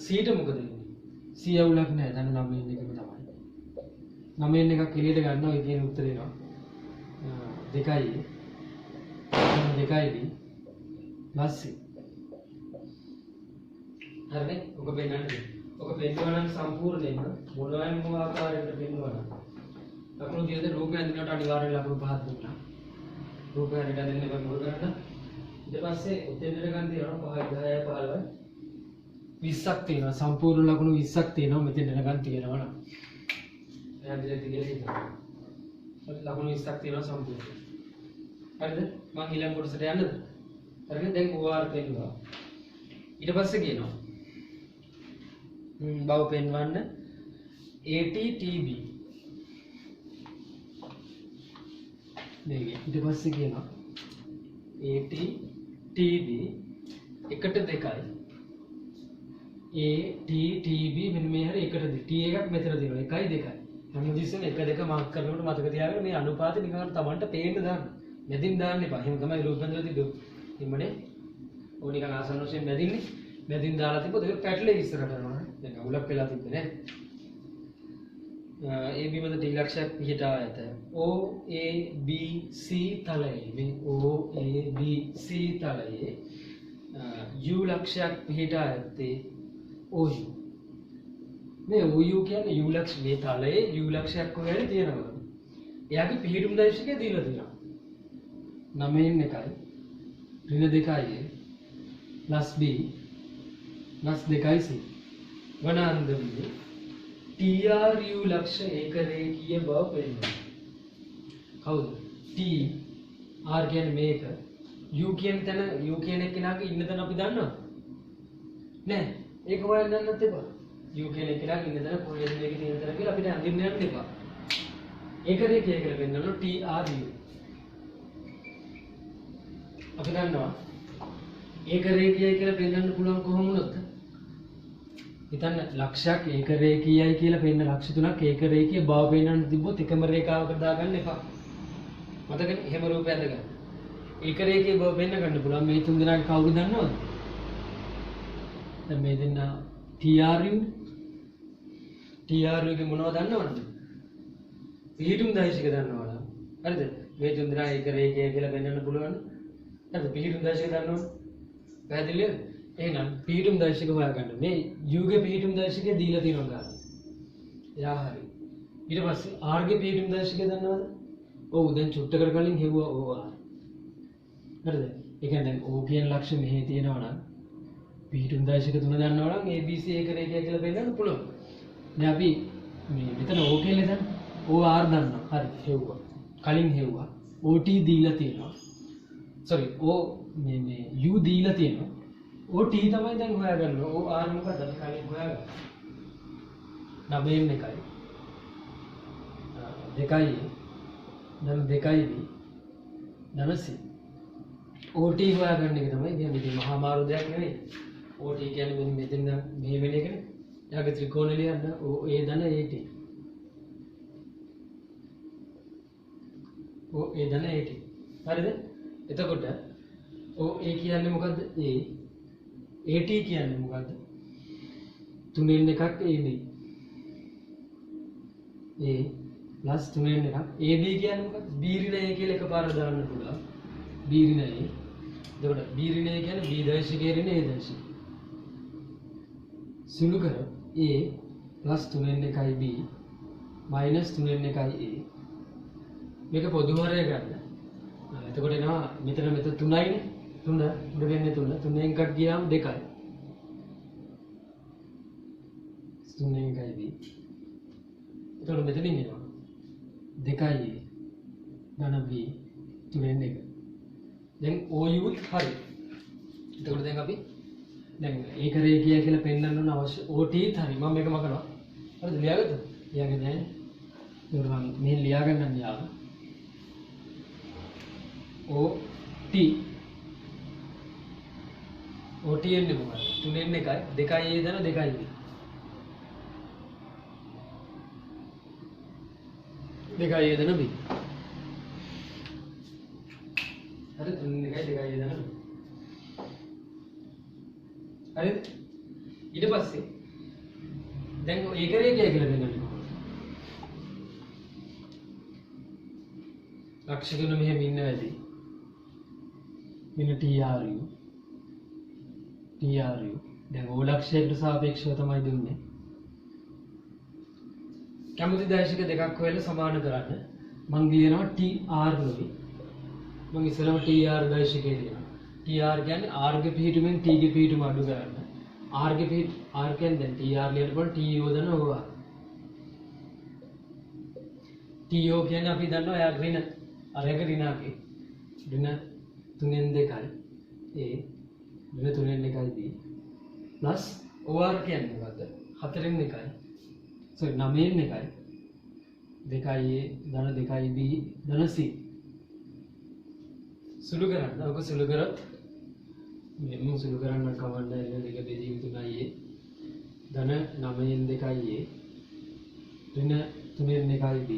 C ට මොකද වෙන්නේ? C අවුලක් නෑ. ධන 9න් 2ම තමයි. 9න් එකක් එළියට ගන්නවා. ඒ කියන උත්තරේ එනවා. 2යි 2යි B plus C. හරිනේ? ඔක පෙන්නන්නේ. ඔක පෙන්වනවා නම් සම්පූර්ණයෙන්ම මොනවාම ආකාරයකට පෙන්වනවා. ලකුණු දියද රූපය අඳිනකොට අනිවාර්යෙන් ලකුණු පහක් දුන්නා. රූපය හරියට අඳින්න එපා මොකද කරන්න. ඊට පස්සේ උදේට ගන්න තියෙනවා 5 10 15 20ක් තියෙනවා. සම්පූර්ණ ලකුණු 20ක් තියෙනවා මෙතෙන් ගන්න තියෙනවා නම්. එයා දිලා තියෙනවා. ලකුණු 20ක් තියෙනවා සම්පූර්ණ. හරිද? මම ඊළඟ කොටසට යන්නද? හරිද? දැන් OR පෙන්වනවා. ඊට පස්සේ කියනවා බව පෙන්වන්න ATTB මේක ඊට පස්සේ කියනවා ATTB 1ට 2යි ATTB මෙන්න මේ හැරි 1ට 2 T එකක් මෙතන දෙනවා 1යි 2යි හැමදෙස්සෙම 1 2 මාක් කරනකොට මතක තියාගන්න මේ අනුපාත නිකන් Tamanට පේන්න දාන්න මැදින් දාන්න එපා එහෙම තමයි රූපෙන්ද්‍ර තිබ්බේ ඉම්මනේ ඕන නිකන් ආසන්න වශයෙන් මැදින්නේ මැදින් දාලා තිබ්බොත් ඒක පැටලෙ ඉස්සර කරනවා දැන් අවුලක් වෙලා තිබ්බේ නේ A B මත D ලක්ෂයක් පිහිටා ඇත O A B C තලයේ මේ O A B C තලයේ U ලක්ෂයක් පිහිටා ඇත්තේ OU මේ OU කියන්නේ U ලක්ෂ මේ තලයේ U ලක්ෂයක් කොහෙද තියෙනවා එයාගේ පිහිටුම් දෛර්ඝ්‍යය දීලා තියෙනවා 9න් 1යි ඍණ 2යි plus B plus 2යි C වනාන්දමේ TRU ලක්ෂ ඒක රේඛීය බව පෙන්වනවා. කවුද? T R කියන්නේ මේක. U කියන තැන U කියන එක්කෙනාගේ ඉන්න තැන අපි දන්නවද? නෑ. ඒක හොයන්න යන්නත් එපා. U කියන එක්කෙනාගේ ඉන්න තැන කොහෙද මේකේ තියෙන තැන කියලා අපිට අඳින්න යන්න එපා. ඒක රේඛීය කියලා පෙන්වනවා TRU. අපි දන්නවා ඒක රේඛීයයි කියලා පෙන්වන්න පුළුවන් කොහොම වුණොත් හිතන්න ලක්ෂයක් ඒක රේඛීයයි කියලා පෙන්න ලක්ෂ 3ක් ඒක රේඛීය බව පෙන්වන්න තිබ්බොත් එකම රේඛාවකට දාගන්න එපා. මතකනේ එහෙම රූපය අඳගන්න. ඒක රේඛීය බව පෙන්න ගන්න පුළුවන් මේ තුන් දෙනාගේ කවුරු දන්නවද? දැන් මේ දෙන්න TRU ගේ මොනවද දන්නවද? පිහිටුම් දෛශික දන්නවද? හරිද? මේ තුන් දෙනා එක රේඛය කියලා පෙන්වන්න පුළුවන්. හරිද? පිහිටුම් දශක දන්නවනේ. පැහැදිලිද? එහෙනම් පිහිටුම් දශක හොයාගන්න. මේ u ගේ පිහිටුම් දශකය දීලා තියෙනවා ගන්න. එයා හරි. ඊට පස්සේ r ගේ පිහිටුම් දශකය දන්නවද? ඔව් දැන් චුට්ටකට කලින් හෙව්වා OR. හරිද? ඒ කියන්නේ දැන් O කියන ලක්ෂ්‍ය මෙහි තියෙනවා නම් පිහිටුම් දශක තුන දන්නවා නම් ABC එක රේඛය කියලා පෙන්නන්න පුළුවන්. දැන් අපි මේ මෙතන O කියලා දැන් OR දන්නවා. හරි හෙව්වා. කලින් හෙව්වා. OT දීලා තියෙනවා. sorry O මේ U දීලා තියෙනවා. OT තමයි දැන් හොයාගන්න. OR මොකද අපි කලින් හොයාගන්න. 9 එකයි. 2යි දැන් 2යි ධන C. OT හොයාගන්න එක තමයි කියන්නේ ඉතින් මහා මාරු දෙයක් නෙවෙයි. OT කියන්නේ මෙන්න මෙතන මේ වෙන එකනේ. එයාගේ ත්‍රිකෝණය ලියන්න OA ධන AT. OA ධන AT. හරිද? එතකොට OA කියන්නේ මොකද්ද? A. AT කියන්නේ මොකද්ද? තුනෙන් එකක් AB. A plus තුනෙන් එකක් AB කියන්නේ මොකද්ද? B ඍණ A කියලා එකපාර දාන්න පුළුවන්. B ඍණ A. එතකොට B ඍණ A කියන්නේ B දශකයේ ඍණ A දශකය. සුළු කර A plus තුනෙන් එකයි B minus තුනෙන් එකයි A. මේක පොදු හරය ගන්න. එතකොට එනවා මෙතන 3යිනේ. 3 උඩ වෙන්නේ 3. 3 එකක් ගියාම 2යි. 3 එකයි B. එතකොට මෙතනින් එනවා 2යි ධන B 3 එක. දැන් OU හරි. එතකොට දැන් අපි දැන් ඒක රේඛිය කියලා පෙන්වන්න ඕන අවශ්‍ය OT හරි. මම මේක මකනවා. හරිද? ලියාගත්තද? ලියාගෙන නැහැ. ඒක මම මේ ලියා ගන්න යාම. OT OT එන්නේ මොකක්ද? 3 එකයි 2යි A දන 2යි B. 2යි A දන B. හරි 3 එකයි 2යි A දන B. හරිද? ඊට පස්සේ දැන් ඒක රේඛය කියලා දෙන්නවා. ලක්ෂ තුන මෙහෙම ඉන්න වැඩි. මෙන්න TRU දැන් O ලක්ෂයකට සාපේක්ෂව තමයි දුන්නේ. කැමති දශක දෙකක් හොයලා සමාන කරන්න. මං ලියනවා TR නොවි. මං ඉස්සෙල්ලාම TR දශකේ ලියනවා. TR කියන්නේ R ගේ පිහිටුමෙන් T ගේ පිහිටුම අඩු කරන්න. R කියන්නේ දැන් TR ලියන්න පුළුවන් TO දන OR. TO කියන්නේ අපි දන්නවා එයා ඍණ අරයක ඍණාගේ ඍණ 3න් 2යි A ඍණ 3න් 2යි B plus OR කියන්නේ මොකද්ද? 4න් 1යි sorry 9න් 1යි 2යි A ධන 2යි B ධන C. සුළු කරන්න. ඔක සුළු කරොත් මෙන්න සුළු කරන්න කවන්න එන 2 බෙදීම 3යි A ධන 9න් 2යි A ඍණ 3න් 1යි B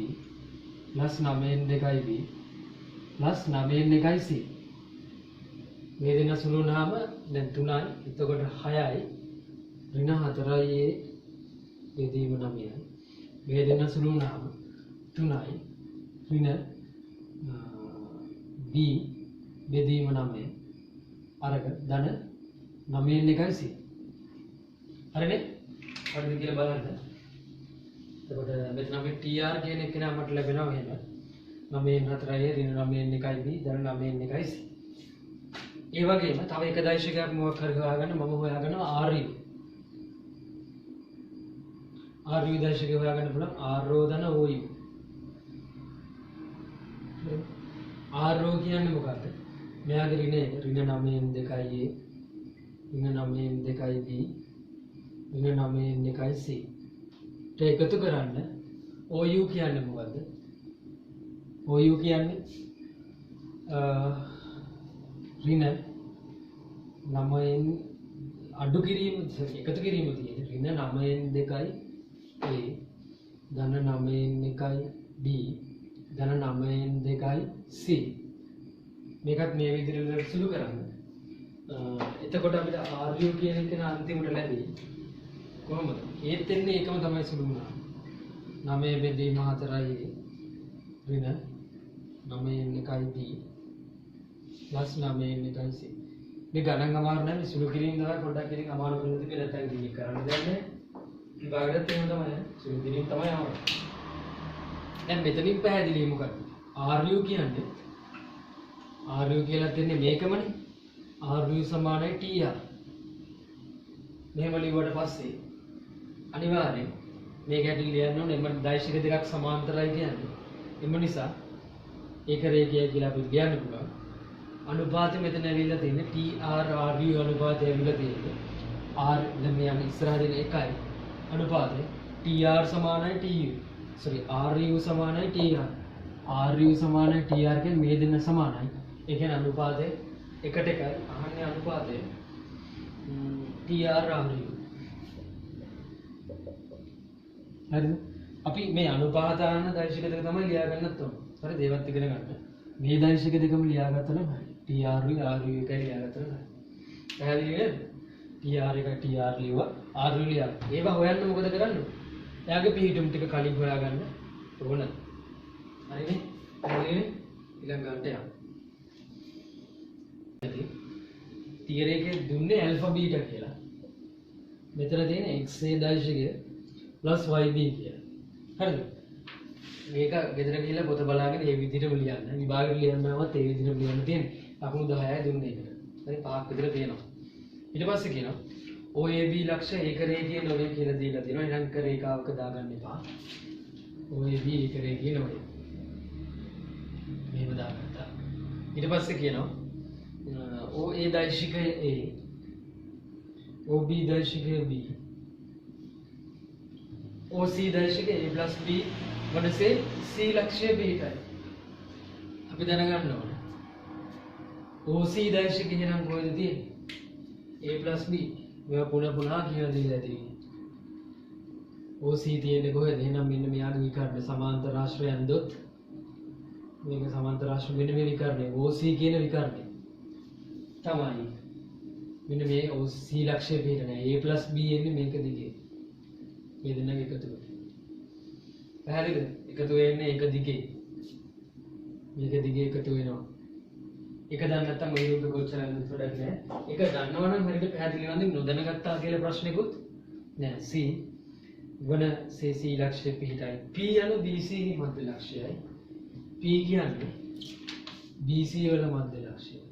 plus 9න් 2යි B plus 9න් 1යි C. මේ දෙන සුළු වුණාම දැන් 3යි එතකොට 6යි ඍණ 4යි A බෙදීම 9යි. මේ දෙන සුළු වුණාම 3යි ඍණ B බෙදීම 9යි. අරක ධන 9න් 1යි C. හරිනේ? හරිද කියලා බලන්න. එතකොට මෙතන අපි TR කියන එක නම මට ලැබෙනවා එහෙම. 9න් 4යි ඍණ 9න් 1යි B ධන 9න් 1යි C. ඒ වගේම තව එක දශකයක් මොකක් හරි හොයාගන්න මම හොයාගන්නවා RU. RU දශකය හොයාගන්න පුළුවන් RO ධන OU. RO කියන්නේ මොකක්ද? මෙයාගේ ඍණ 9න් 2යි A ඍණ 9න් 2යි B ඍණ 9න් 1යි C. ඒක එකතු කරන්න OU කියන්නේ මොකද්ද? OU කියන්නේ ඍණ 9න් අඩු කිරීම එකතු කිරීම තියෙන්නේ ඍණ 9න් 2යි A ධන 9න් 1යි B ධන 9න් 2යි C. මේකත් මේ විදිහට සුළු කරන්න. එතකොට අපිට RU කියන එක අන්තිමට ලැබෙයි. කොහොමද? ඒත් එන්නේ එකම තමයි සුළු වුණා. 9 බෙදීම 4යි ඍණ 9 B plus 9 C. මේ ගණන් අමාරු නැහැ මේ සුළු කිරීම තමයි පොඩ්ඩක් කිරීම අමාරු වෙනවා කියලා නැත්නම් ඉතින් කරන්න දෙන්නේ විභාගෙත් එහෙම තමයි සුළු කිරීම තමයි අමාරු. දැන් මෙතනින් පැහැදිලි මොකක්ද? RU කියන්නේ RU කියලා තියෙන්නේ මේකමනේ. RU සමානයි TR. මෙහෙම ලියුවට පස්සේ අනිවාර්යෙන් මේක ඇතුළේ ලියන්න ඕනේ එම දෛශික දෙකක් සමාන්තරයි කියන්නේ. එම නිසා ඒක රේඛය කියලා අපිට කියන්න පුළුවන්. අනුපාතය මෙතන ඇවිල්ලා තියෙන්නේ TR RU අනුපාතය ඇවිල්ලා තියෙන්නේ. R දැන් මේ යන ඉස්සරහ දෙන එකයි අනුපාතය TR සමානයි TU. sorry RU සමානයි TR. RU සමානයි TR කියන්නේ මේ දෙන්න සමානයි. ඒ කියන්නේ අනුපාතය එකට එකයි. අහන්නේ අනුපාතය TR RU. හරිද? අපි මේ අනුපාතාන දෛශික දෙක තමයි ලියා ගන්නත් ඕන. හරි දේවත් ඉගෙන ගන්න. මේ දෛශික දෙකම ලියාගත්තා නම් හරි. TR RU එකයි ලියාගත්තා නම් හරි. පැහැදිලි නේද? TR එක TR ලියුවා RU ලියා. ඒවා හොයන්න මොකද කරන්නේ? එයාගේ පිහිටුම් ටික කලින් හොයාගන්න ඕන. හරිනේ? පැහැදිලිනේ? ඊළඟට යන්න. තියරි එකේ දුන්නේ ඇල්ෆා බීටා කියලා. මෙතන තියෙන XA දෛශිකය plus YB කියලා. හරිද? මේක ගෙදර ගිහිල්ලා පොත බලාගෙන මේ විදිහටම ලියන්න. විභාගෙට ලියන්නවත් ඒ විදිහටම ලියන්න තියෙන්නේ. ලකුණු 10යි දුන්නේ ඒකට. හරි 5ක් විතර තියෙනවා. ඊට පස්සේ කියනවා OAB ලක්ෂ ඒක රේඛීය නොවේ කියලා දීලා තියෙනවා. ඊළඟ රේඛාවක දාගන්න එපා. OAB ඒක රේඛීය නොවේ. මේව දාගත්තා. ඊට පස්සේ කියනවා OA දෛශිකය A OB දෛශිකය B OC දෛශිකය A plus B වනසේ C ලක්ෂය B එකයි. අපි දැනගන්න ඕනේ. OC දෛශිකය නම් කොහෙද තියෙන්නේ? A plus B. මේවා පුනා කියලා දීලා තියෙන්නේ. OC තියෙන්නේ කොහෙද? එහෙනම් මෙන්න මෙයාගේ විකර්ණ සමාන්තර රාශිය ඇන්දොත් මේක සමාන්තර රාශිය මෙන්න මේ විකර්ණය OC කියන විකර්ණය තමයි. මෙන්න මේ OC ලක්ෂය පිටන A plus B එන්නේ මේක දිගේ. මේ දෙන්නගේ එකතුව. පැහැදිලිද? එකතු වෙන්නේ එක දිගේ. මේක දිගේ එකතු වෙනවා. එක දන්නේ නැත්නම් මේ රූපේ කොච්චරද වැඩක් නෑ. එක දන්නවනම් හරියට පැහැදිලි වෙනවද නොදැනගත්තා කියලා ප්‍රශ්නෙකුත් නෑ. C වන C ලක්ෂය පිටයි. P යන BC ගේ මධ්‍ය ලක්ෂයයි. P කියන්නේ BC වල මධ්‍ය ලක්ෂයයි.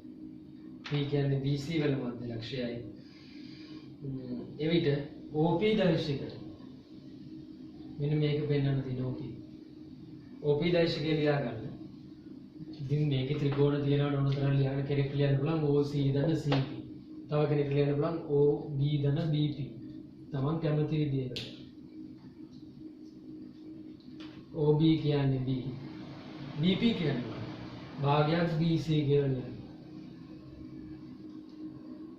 P කියන්නේ BC වල මධ්‍ය ලක්ෂයයි. එවිට OP දෛශිකය මෙන්න මේක පෙන්වන්න තියෙන OP. OP දෛශිකය ලියා ගන්න. ඉතින් මේකේ ත්‍රිකෝණ තියෙනවා ඕන තරම් ලියන්න කෙනෙක් ලියන්න පුළුවන් OC දන CP. තව කෙනෙක් ලියන්න පුළුවන් OB දන BP. තමන් කැමති විදිහට. OB කියන්නේ B. BP කියන්නේ භාගයක් BC කියලා ලියන්න.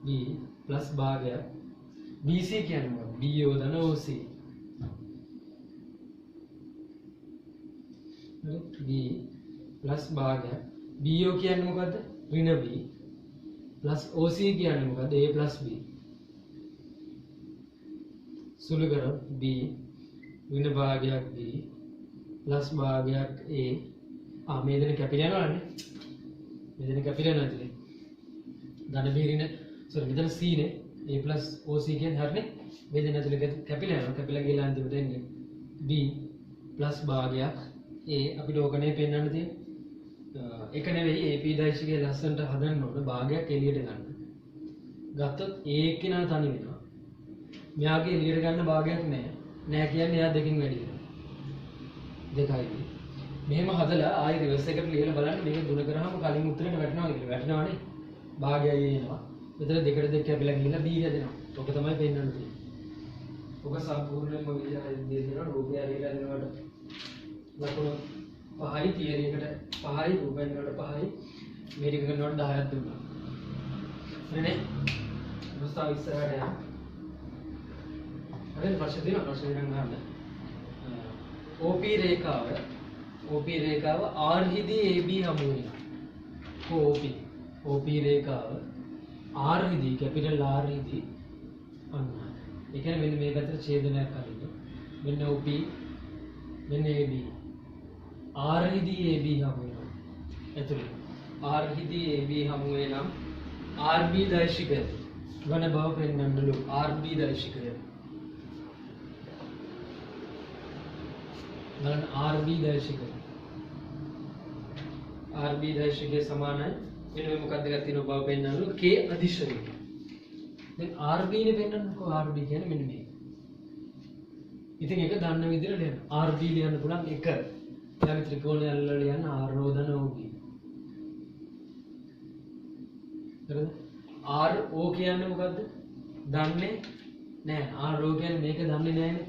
B plus භාගයක් BC කියන්නේ මොකක්ද? BO දන OC. B plus භාගයක් BO කියන්නේ මොකද්ද? ඍණ B plus OC කියන්නේ මොකද්ද? A plus B. සුළු කරොත් B ඍණ භාගයක් B plus භාගයක් A. මේ දෙන කැපිලා යනවනේ. මේ දෙන කැපිලා නැතිද? ධන B ඍණ මෙතන C නේ A plus OC කියන්නේ හරිනේ. මේ දෙන ඇතුලේ කැපිලා යනවා. කැපිලා ගිහලා අන්තිමට එන්නේ B plus භාගයක් A අපිට ඕකනේ පෙන්වන්න තියෙන්නේ. ඒක නෙවෙයි AP දෛශිකයේ ලස්සනට හදන්න ඕන භාගයක් එළියට ගන්න. ගත්තොත් A එක්කිනා තනි වෙනවා. මෙයාගේ එළියට ගන්න භාගයක් නැහැ. නැහැ කියන්නේ එයා දෙකකින් වැඩි වෙනවා. දෙකයි. මෙහෙම හදලා ආයෙ රිවර්ස් එකට ලියලා බලන්න මේක දුන කරාම කලින් උත්තරේට වැටෙනවා කියලා. වැටෙනවනේ. භාගයයි එනවා. මෙතන දෙකට දෙක කැපිලා ගිහිල්ලා B හැදෙනවා. ඔක තමයි පෙන්වන්න තියෙන්නේ. ඔක සම්පූර්ණයෙන්ම විද්‍යාවේ දෙනවා රූපය ඇරිලා දෙනවට ලකුණු 5යි තියරි එකට 5යි රූපයෙන් වලට 5යි මේක කරනකොට 10ක් දුන්නා. හරිනේ? ප්‍රස්තාව ඉස්සරහට යන්න. හරිද? ප්‍රශ්න දෙනවා ප්‍රශ්න දෙන්න ගන්න. OP රේඛාව R හිදී AB හමු වෙනවා. OP රේඛාව R හිදී කැපිටල් R හිදී අන්න. ඒ කියන්නේ මෙන්න මේක අතර ඡේදනයක් හරිද? මෙන්න OP මෙන්න AB R හිදී AB හමු වෙනවා. ඇතුලේ R හිදී AB හමු වෙනම් RB දෛශිකය ඝන බව පෙන්වන්නලු RB දෛශිකය බලන්න RB දෛශිකය RB දෛශිකය සමානයි මෙන්න මේ මොකක්ද ගන්න තියෙන බව පෙන්වන්නලු K අධිශරය දැන් RB නේ පෙන්වන්නකෝ RB කියන්නේ මෙන්න මේ ඉතින් ඒක දන්න විදිහට ලියන්න RB ලියන්න පුළුවන් 1 ඊළඟ ත්‍රිකෝණය අල්ලලා ලියන්න R රෝධන OB හරිද R O කියන්නේ මොකද්ද දන්නේ නැහැ R O කියන්නේ මේක දන්නේ නැහැනේ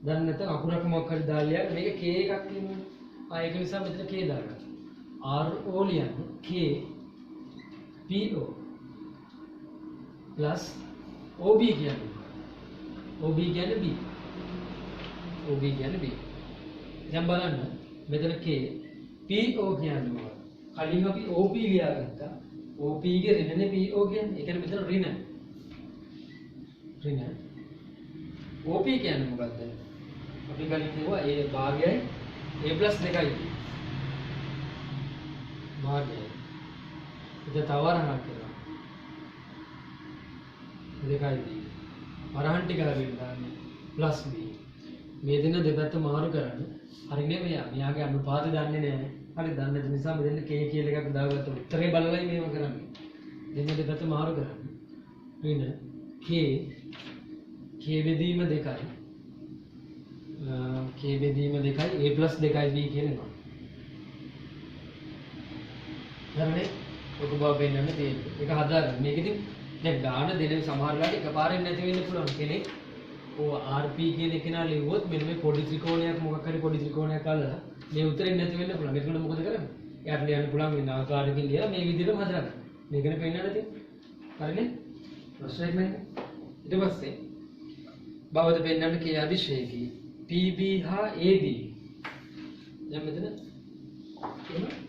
දන්නේ නැත්නම් අකුරක් මොකක් හරි දාලා ලියන්න මේක K එකක් තියෙනවා ඒක නිසා මෙතන K දාගන්න R O ලියන්න K P O plus OB කියන්නේ OB කියන්නේ B OB කියන්නේ B දැන් බලන්න මෙතන K PO කියන්නේ මොකක්ද කලින් අපි OP ලියාගත්තා OP ගේ ඍණනේ PO කියන්නේ ඒ කියන්නේ මෙතන ඍණ OP කියන්නේ මොකක්ද අපි කලින් කිව්වා A භාගයයි A + 2යි භාගයයි ඉතින් තව වරහක් කරනවා 2යි වරහන් ටික හරියට දාන්නේ +B මේ දෙන දෙපැත්ත මාරු කරන්න හරිනේ මෙයාගේ අනුපාත දන්නේ නැහැ හරි දන්නේ නැති නිසා මෙතන K කියලා එකක් දාගත්ත උත්තරේ බලලයි මේව කරන්නේ දෙන දෙපැත්ත මාරු කරන්න ඍණ K බෙදීම 2යි K බෙදීම 2යි A + 2යි B කියනවා හරිනේ ඔක බව පෙන්නන්න තියෙන්නේ ඒක හදාගන්න මේක ඉතින් දැන් ගාන දෙන සමහරලාට එකපාරෙන් නැති වෙන්න පුළුවන් කෙනෙක් ඔය RP කියන එක නා ලියුවොත් මෙන්න මේ පොඩි ත්‍රිකෝණයක් මොකක් හරි පොඩි ත්‍රිකෝණයක් අල්ලලා මේ උත්තරේ නැති වෙන්න පුළුවන්. ඒකට මොකද කරන්නේ? එයාට ලියන්න පුළුවන් වෙන ආකාරයකින් ලියලා මේ විදිහටම හදලා ගන්න. මේකනේ පෙන්නන්න තියෙන්නේ. හරිනේ? ප්‍රශ්නයක් නැහැ. ඊට පස්සේ බවද පෙන්නන්න K අධිශේකී PB හා AB. දැන් මෙතන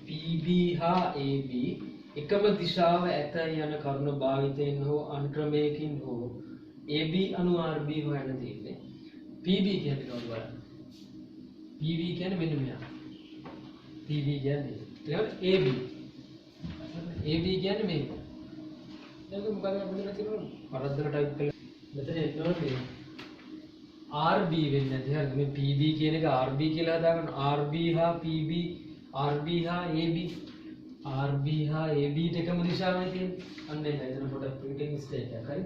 PB හා AB එකම දිශාව ඇත යන කරුණ භාවිතයෙන් හෝ අනුක්‍රමයකින් හෝ AB අනු RB හොයන්න තියෙන්නේ. PB කියන්නේ කවුද බලන්න. PB කියන්නේ මෙන්න මෙයා. PB කියන්නේ ඊළඟ AB. AB කියන්නේ මේක. දැන් මොකද අපිට තියෙන්නේ? පරද්දට ටයිප් කළා. මෙතන එන්නවනේ RB වෙන්නේ නැති හරිද? මේ PB කියන එක RB කියලා හදාගන්න. RB හා PB RB හා AB RB හා AB දෙකම දිශාවයි තියෙන්නේ. අන්න ඒක. එතන පොඩක් ප්‍රින්ටිං මිස්ටේක් එකක් හරි.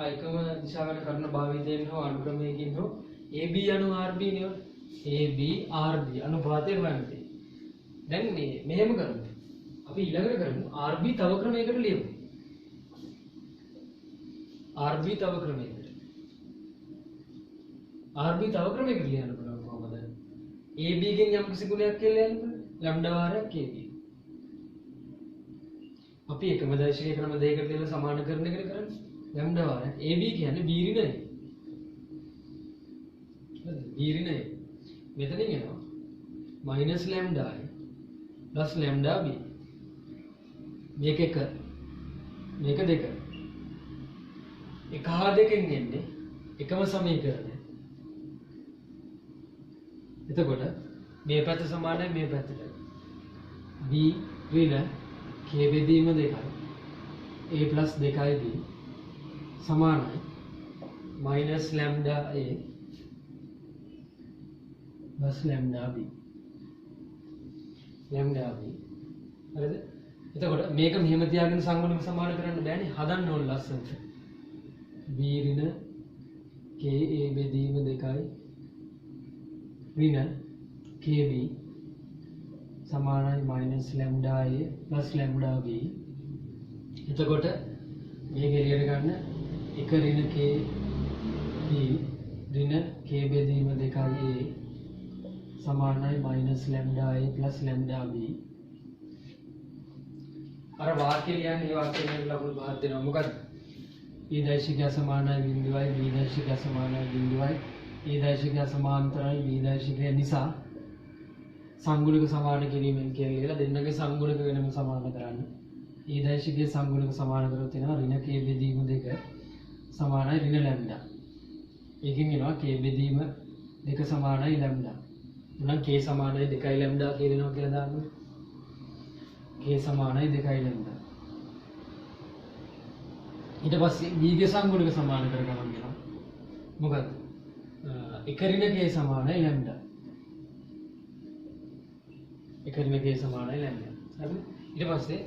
එකම දිශාවට කරන භාවිතයෙන් හෝ අනුක්‍රමයකින් හෝ AB අනු RB නේ AB RB අනුපාතය හොයන්න තියෙන්නේ. දැන් මේ මෙහෙම කරමු. අපි ඊළඟට කරමු RB තව ක්‍රමයකට ලියමු. RB තව ක්‍රමයකට. RB තව ක්‍රමයකට ලියන්න පුළුවන් කොහොමද? AB ගෙන් යම් කිසි ගුණයක් කියලා ලියන්න පුළුවන්. ලැම්ඩා වාරයක් AB. අපි එකම දෛශික ක්‍රම දෙකකට ලියලා සමාන කරන එකට කරන්නේ. ලැම්ඩා වාරයක් AB කියන්නේ B ඍණය. B ඍණය. මෙතනින් එනවා minus lambda i plus lambda b. මේක එක මේක දෙක. එක හා දෙකෙන් එන්නේ එකම සමීකරණය. එතකොට මේ පැත්ත සමානයි මේ පැත්තට. b ඍණ k බෙදීම 2යි a plus 2යි b සමානයි minus lambda a plus lambda b. lambda b හරිද? එතකොට මේක මෙහෙම තියාගෙන සංගුණක සමාන කරන්න බෑනේ. හදන්න ඕන ලස්සනට. b ඍණ ka බෙදීම 2යි ඍණ kb සමානයි minus lambda a plus lambda b. එතකොට මේක එළියට ගන්න එක ඍණ k b ඍණ k බෙදීම 2යි a සමානයි minus lambda a plus lambda b. අර වාක්‍ය ලියන්නේ මේ වාක්‍යයෙන් ලකුණු පහක් දෙනවා. මොකද්ද? e දෛශිකය සමානයි බිඳුවයි b දෛශිකය සමානයි බිඳුවයි e දෛශිකය සමාන්තරයි b දෛශිකය නිසා සංගුණක සමාන කිරීමෙන් කියලා ලියලා දෙන්නගේ සංගුණක වෙනම සමාන කරන්න. e දෛශිකයේ සංගුණක සමාන කරොත් එනවා ඍණ k බෙදීම 2 සමානයි ඍණ ලැම්ඩා. ඒකෙන් එනවා k බෙදීම 2 සමානයි ලැම්ඩා. එහෙනම් k සමානයි 2යි ලැම්ඩා කියලා එනවා කියලා දාන්න. k සමානයි 2යි ලැම්ඩා. ඊට පස්සේ b ගේ සංගුණක සමාන කරගන්න කියලා. මොකද්ද? එක ඍණ k සමානයි ලැම්ඩා. එක ඍණ k සමානයි ලැම්ඩා. හරිද? ඊට පස්සේ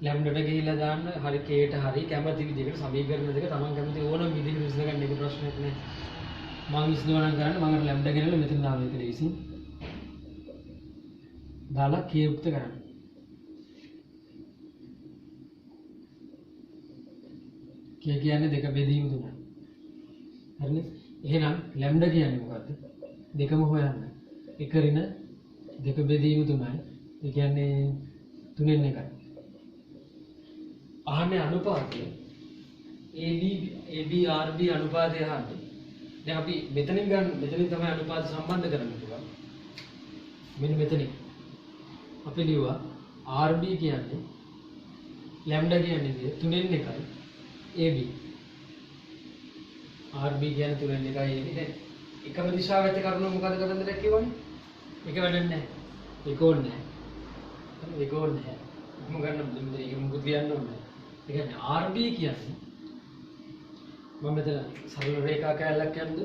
ලැම්ඩාට ගිහිල්ලා දාන්න හරි k ට හරි කැමති විදිහකට සමීකරණ දෙක තමන් කැමති ඕනම විදිහකට විසඳගන්න එක ප්‍රශ්නයක් නෑ. මම විසඳවනම් කරන්නේ මම ලැම්ඩා ගෙනල්ලා මෙතන දාන එක ලේසි. දාලා k යුක්ත කරන්න. k කියන්නේ දෙක බෙදීම තුනයි. හරිනේ? එහෙනම් ලැම්ඩා කියන්නේ මොකද්ද? දෙකම හොයන්න. එක ඍණ දෙක බෙදීම තුනයි. ඒ කියන්නේ 3න් 1යි. අහන්නේ අනුපාතය AB RB අනුපාතය අහන්නේ. දැන් අපි මෙතනින් තමයි අනුපාත සම්බන්ධ කරන්න පුළුවන්. මෙන්න මෙතනින් අපි ලියුවා RB කියන්නේ ලැම්ඩා කියන්නේ 3න් 1යි AB. RB කියන්නේ 3න් 1යි AB. දැන් එකම දිශාව ඇති කරුණු මොකද කරන්නද කියවනේ? එක වැඩක් නැහැ. ඒක ඕනේ නැහැ. ඒක ඕනේ නැහැ. මොකම ගන්න මේක මොකද කියන්න ඕනේ. ඒ කියන්නේ RB කියන්නේ මම මෙතන සරල රේඛා කැලලක් යනද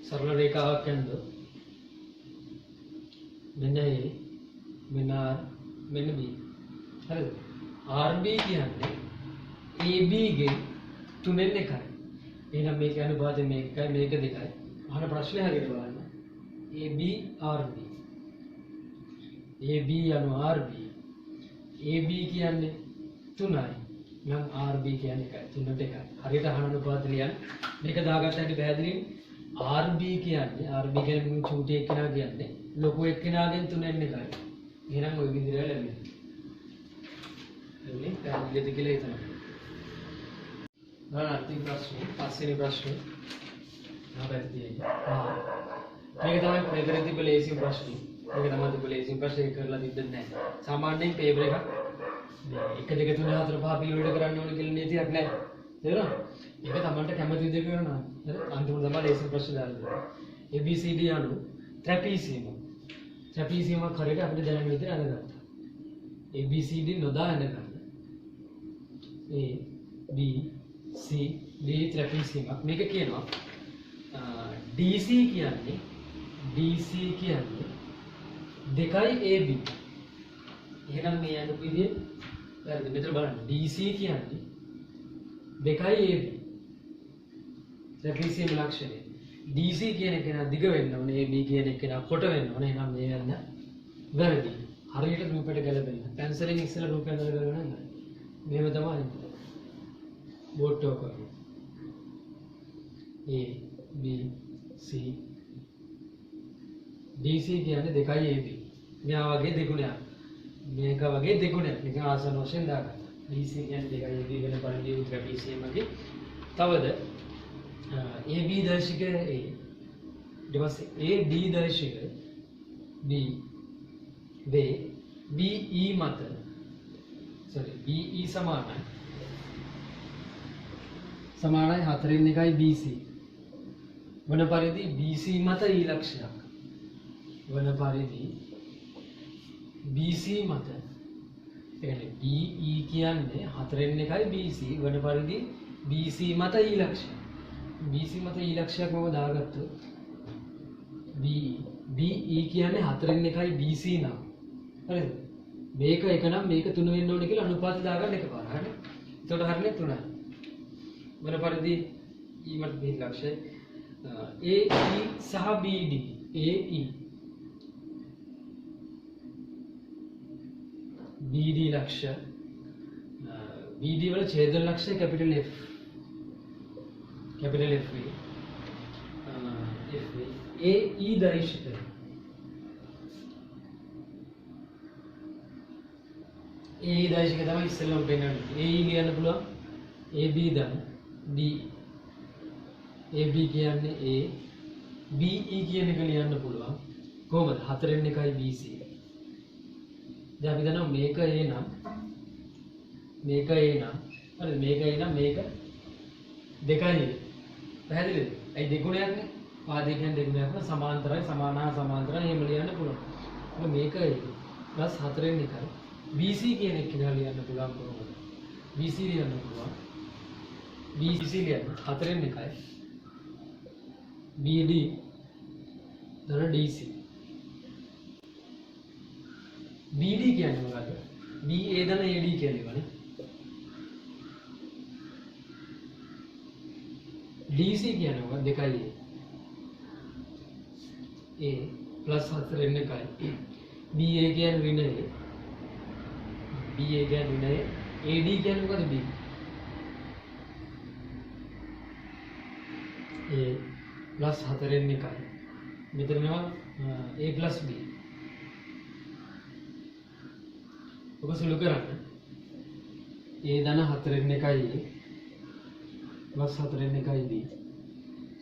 සරල රේඛාවක් යනද මෙන්න A මෙන්න R මෙන්න B හරිද? RB කියන්නේ AB ගේ 3න් 1යි. එහෙනම් මේක අනුපාතය මේකයි මේක දෙකයි. අහන ප්‍රශ්නේ හරියට බලන්න. AB RB AB යනු RB AB කියන්නේ 3යි. නම් RB කියන්නේ 1යි 3ට 1යි. හරියට අහන අනුපාත ලියන්න. මේක දාගත්ත හැටි පැහැදිලිනේ. RB කියන්නේ මුන් චූටි එක්කෙනා කියන්නේ ලොකු එක්කෙනාගෙන් 3න් 1යි. එහෙනම් ওই විදිහට ලැබෙනවා. එන්නේ පැහැදිලිද කියලා හිතන්න. බලන්න අන්තිම ප්‍රශ්නේ පස්වෙනි ප්‍රශ්නේ. මේක තමයි පේපරේ තිබ්බ ලේසිම ප්‍රශ්නේ. මේක තමයි තිබ්බ ලේසිම ප්‍රශ්නේ කරලා තිබ්බේ නැහැ. සාමාන්‍යයෙන් පේපර් එක 1 2 3 4 5 පිළිවෙලට කරන්න ඕනේ කියලා නීතියක් නැහැ. තේරුණා? ඒක තමන්ට කැමති විදිහට කරනවා. හරි? අන්තිමට තමයි ලේසිම ප්‍රශ්නේ දාලා ABCD අනු ට්‍රැපීසියම්. ට්‍රැපීසියමක් හරියට අපිට දැනගන්න විදිහට අඳගත්තා. ABCD නොදා අඳගන්න. A B C D ට්‍රැපීසියමක්. මේක කියනවා DC කියන්නේ 2යි AB. එහෙනම් මේ අනුප විදිය වැරදි. මෙතන බලන්න DC කියන්නේ 2යි AB. ට්‍රැපීසියම් ලක්ෂණය. DC කියන එක නා දිග වෙන්න ඕනේ, AB කියන එක නා කොට වෙන්න ඕනේ. එහෙනම් මේ යන්න වැරදි. හරියට රූපයට ගැලපෙන්න. පැන්සලෙන් ඉස්සෙල්ලා රූපය අඳලා ගන්න නෑ. මේව තමයි බෝට්ටෝ කරන්නේ. A B C DC කියන්නේ 2යි AB. මෙයා වගේ දෙගුණයක්. මේක වගේ දෙගුණයක්. නිකන් ආසන වශයෙන් දාගන්න. DC කියන්නේ 2යි AB වෙන පරිදි ට්‍රැපීසියම් එකේ. තවද AB දර්ශකය A ඊට පස්සේ AD දර්ශකය B වේ BE මත BE සමානයි 4න් 1යි BC වන පරිදි BC මත E ලක්ෂයක් වන පරිදි BC මත එන්නේ BE කියන්නේ 4න් 1යි BC වන පරිදි BC මත E ලක්ෂයක් BC මත E ලක්ෂයක් මම දාගත්තොත් BE කියන්නේ 4න් 1යි BC නම් හරිද මේක එක නම් මේක 3 වෙන්න ඕනේ කියලා අනුපාත දාගන්න එකපාර හරිද එතකොට හරිනේ 3යි වන පරිදි E මත B ලක්ෂය AE සහ BD AE BD ලක්ෂය BD වල ඡේදන ලක්ෂය capital F capital F AE දෛශික AE දෛශික තමයි ඉස්සෙල්ලාම පෙන්නන්නේ AE කියන්න පුළුවන් AB දන්න D AB කියන්නේ A BE කියන එක ලියන්න පුළුවන් කොහොමද 4න් 1යි BC දැන් අපි දන්නවා මේක A නම් මේක A නම් හරිද මේක A නම් මේක 2යි පැහැදිලිද? ඇයි දෙගුණයක් නේ? පාදේ කියන්නේ දෙගුණයක් නේ සමාන්තරයි සමානහ සමාන්තරයි එහෙම ලියන්න පුළුවන්. මේක ප්ලස් 4න් එකයි BC කියන එක කියලා ලියන්න පුළුවන් කොහොමද? BC ලියන්න පුළුවන්. BC ලියන්න 4න් එකයි BD ධන DC. BD කියන්නේ මොකද්ද? BA ධන AD කියලානේ. DC කියන්නේ මොකක්ද? 2යි A plus 4න් එකයි BA කියන්නේ ඍණ A. BA කියන්නේ ඍණ A. AD කියන්නේ මොකද? B. A plus 4න් එකයි. මෙතන මේවා A plus B. ඔබ සුළු කරන්න. A ධන 4න් එකයි plus 4න් එකයි B.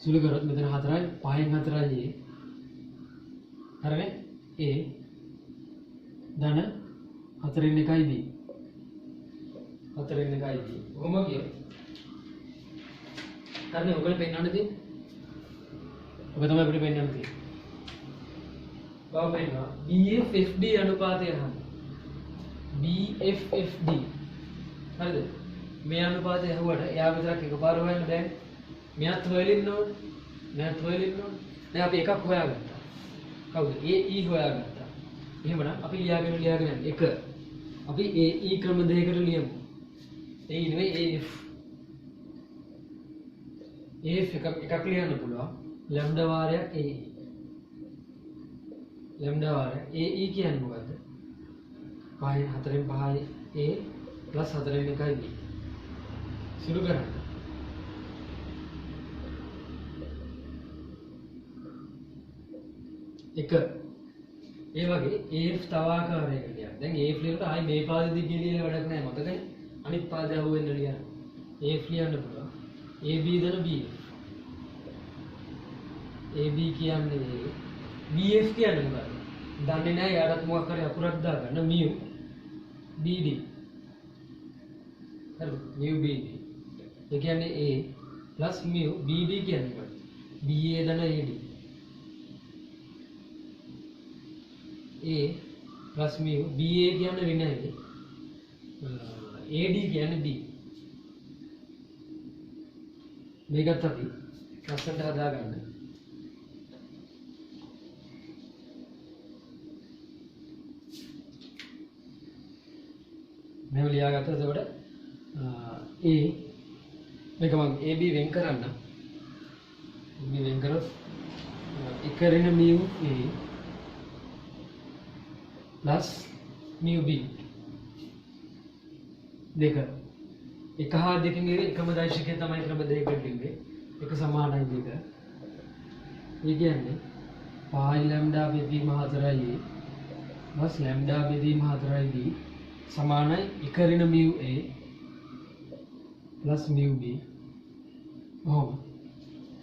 සුළු කරොත් මෙතන 4යි 5න් 4යි A. හරිනේ? A ධන 4න් එකයි B. 4න් එකයි B. කොහොම කියෝ? හරිනේ ඔයගොල්ලෝ පෙන්නන්න තියෙන්නේ. ඔබ තමයි අපිට පෙන්නන්න තියෙන්නේ. බව පෙන්නනවා. BFFD අනුපාතය අහන්න. BFFD. හරිද? මේ අනුපාතය අහුවට එයා විතරක් එකපාර හොයන්න බෑ. මෙයාත් හොයලින්න ඕනේ. මෙයාත් හොයලින්න ඕනේ. දැන් අපි එකක් හොයාගත්තා. කවුද? AE හොයාගත්තා. එහෙමනම් අපි ලියාගෙන යන්න 1. අපි AE ක්‍රම දෙකකට ලියමු. AE නෙවෙයි AF. AF එකක් ලියන්න පුළුවන්. ලැම්ඩා වාරයක් AE. ලැම්ඩා වාරයක් AE කියන්නේ මොකද්ද? 5න් 4න් 5යි A plus 4න් 1යි B. සුළු කරන්න. එක ඒ වගේ AF තව ආකාරයකට ලියන්න. දැන් AF ලියනකොට ආයි මේ පාදෙ දිගේ ලියලා වැඩක් නැහැ මතකයි. අනිත් පාදය අහුවෙන්න ලියන්න. AF ලියන්න පුළුවන්. AB දන BF. AB කියන්නේ BF කියන්නේ මොකක්ද? දන්නේ නැහැ යාටත් මොකක් හරි අකුරක් දාගන්න mu BD. හරිද? mu BD. ඒ කියන්නේ A plus mu BD කියන්නේ මොකක්ද? BA දන AD. A plus mu BA කියන්නේ ඍණ A. AD කියන්නේ B. මේකත් අපි ලස්සනට හදාගන්න. මේව ලියාගත්තා. එතකොට A මේක මම AB වෙන් කරන්න. මේ වෙන් කරොත් එක ඍණ mu A plus mu B දෙක එක හා දෙකකින් එකම දෛශිකය තමයි ක්‍රම දෙකකට ලිව්වේ. එක සමානයි දෙක. ඒ කියන්නේ පහයි ලැම්ඩා බෙදීම 4යි A plus ලැම්ඩා බෙදීම 4යි B සමානයි එක ඍණ mu A plus mu B. ඔහොම.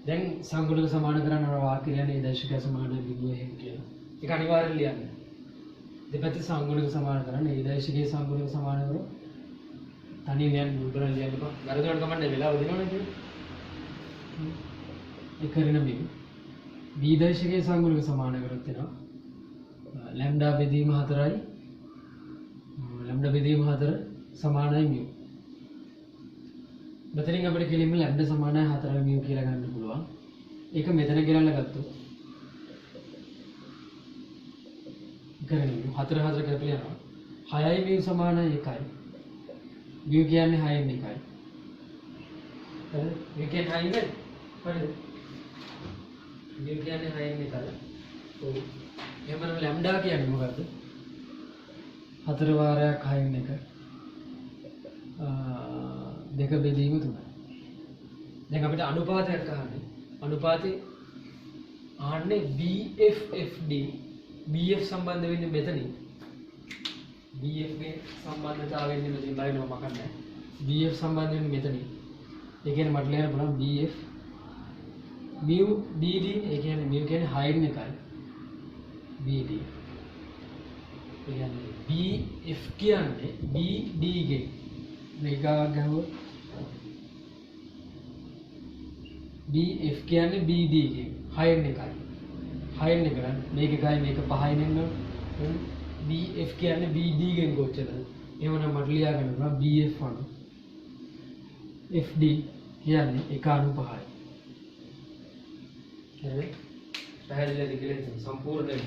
දැන් සංගුණක සමාන කරන්න අර වාක්‍යයනේ දෛශිකය සමානයි බිඳුව එහෙම කියලා. ඒක අනිවාර්යෙන් ලියන්න. දෙපැත්තේ සංගුණක සමාන කරන්න. ඒ දෛශිකයේ සංගුණක සමාන කරොත් තනියෙන් යන මුල් කරලා ලියන්න බෑ. වැරදුනට කමන්නේ වෙලාව දෙනවනේ කියන්නේ. එක ඍණ mu B දෛශිකයේ සංගුණක සමාන කරොත් එනවා ලැම්ඩා බෙදීම 4යි ලැම්ඩා බෙදීම 4 සමානයි mu. මෙතනින් අපිට කෙලින්ම ලැම්ඩා සමානයි 4යි mu කියලා ගන්න පුළුවන්. ඒක මෙතන ගෙනල්ලා ගත්තොත් කරන්නේ 4 4 කරපිය යනවා. 6යි mu සමානයි 1යි. mu කියන්නේ 6න් 1යි. හරිද? mu කියන්නේ 6න් 1යි. හරිද? mu කියන්නේ 6න් 1යි. ඔව්. එහෙනම් ලැම්ඩා කියන්නේ මොකද්ද? 4 වාරයක් 6න් 1. දෙක බෙදීම 3. දැන් අපිට අනුපාතයක් අහන්නේ. අනුපාතේ ආන්නේ BFFD. BF සම්බන්ධ වෙන්නේ මෙතනින්. BF ගේ සම්බන්ධතාවය වෙන්නේ මෙතනින් බලන්න මම කන්නේ. BF සම්බන්ධ වෙන්නේ මෙතනින්. ඒ කියන්නේ මට ලියන්න පුළුවන් BF mu BD. ඒ කියන්නේ mu කියන්නේ 6න් 1යි. BD. ඒ කියන්නේ BF කියන්නේ BD ගේ මේක ගහුවොත් BF කියන්නේ BD ගේ 6න් 1යි. 6න් 1 මේක එකයි මේක 5යි නෙන්න BF කියන්නේ BD ගෙන් කොච්චරද? එහෙමනම් මට ලියා ගන්න පුළුවන් BF අණු FD කියන්නේ 1.5යි. හරිද? පැහැදිලිද කියලා හිතන්න සම්පූර්ණයෙන්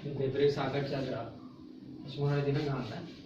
මේ පේපරේ සාකච්ඡා කරා. මොනවද දෙන්න ගන්න?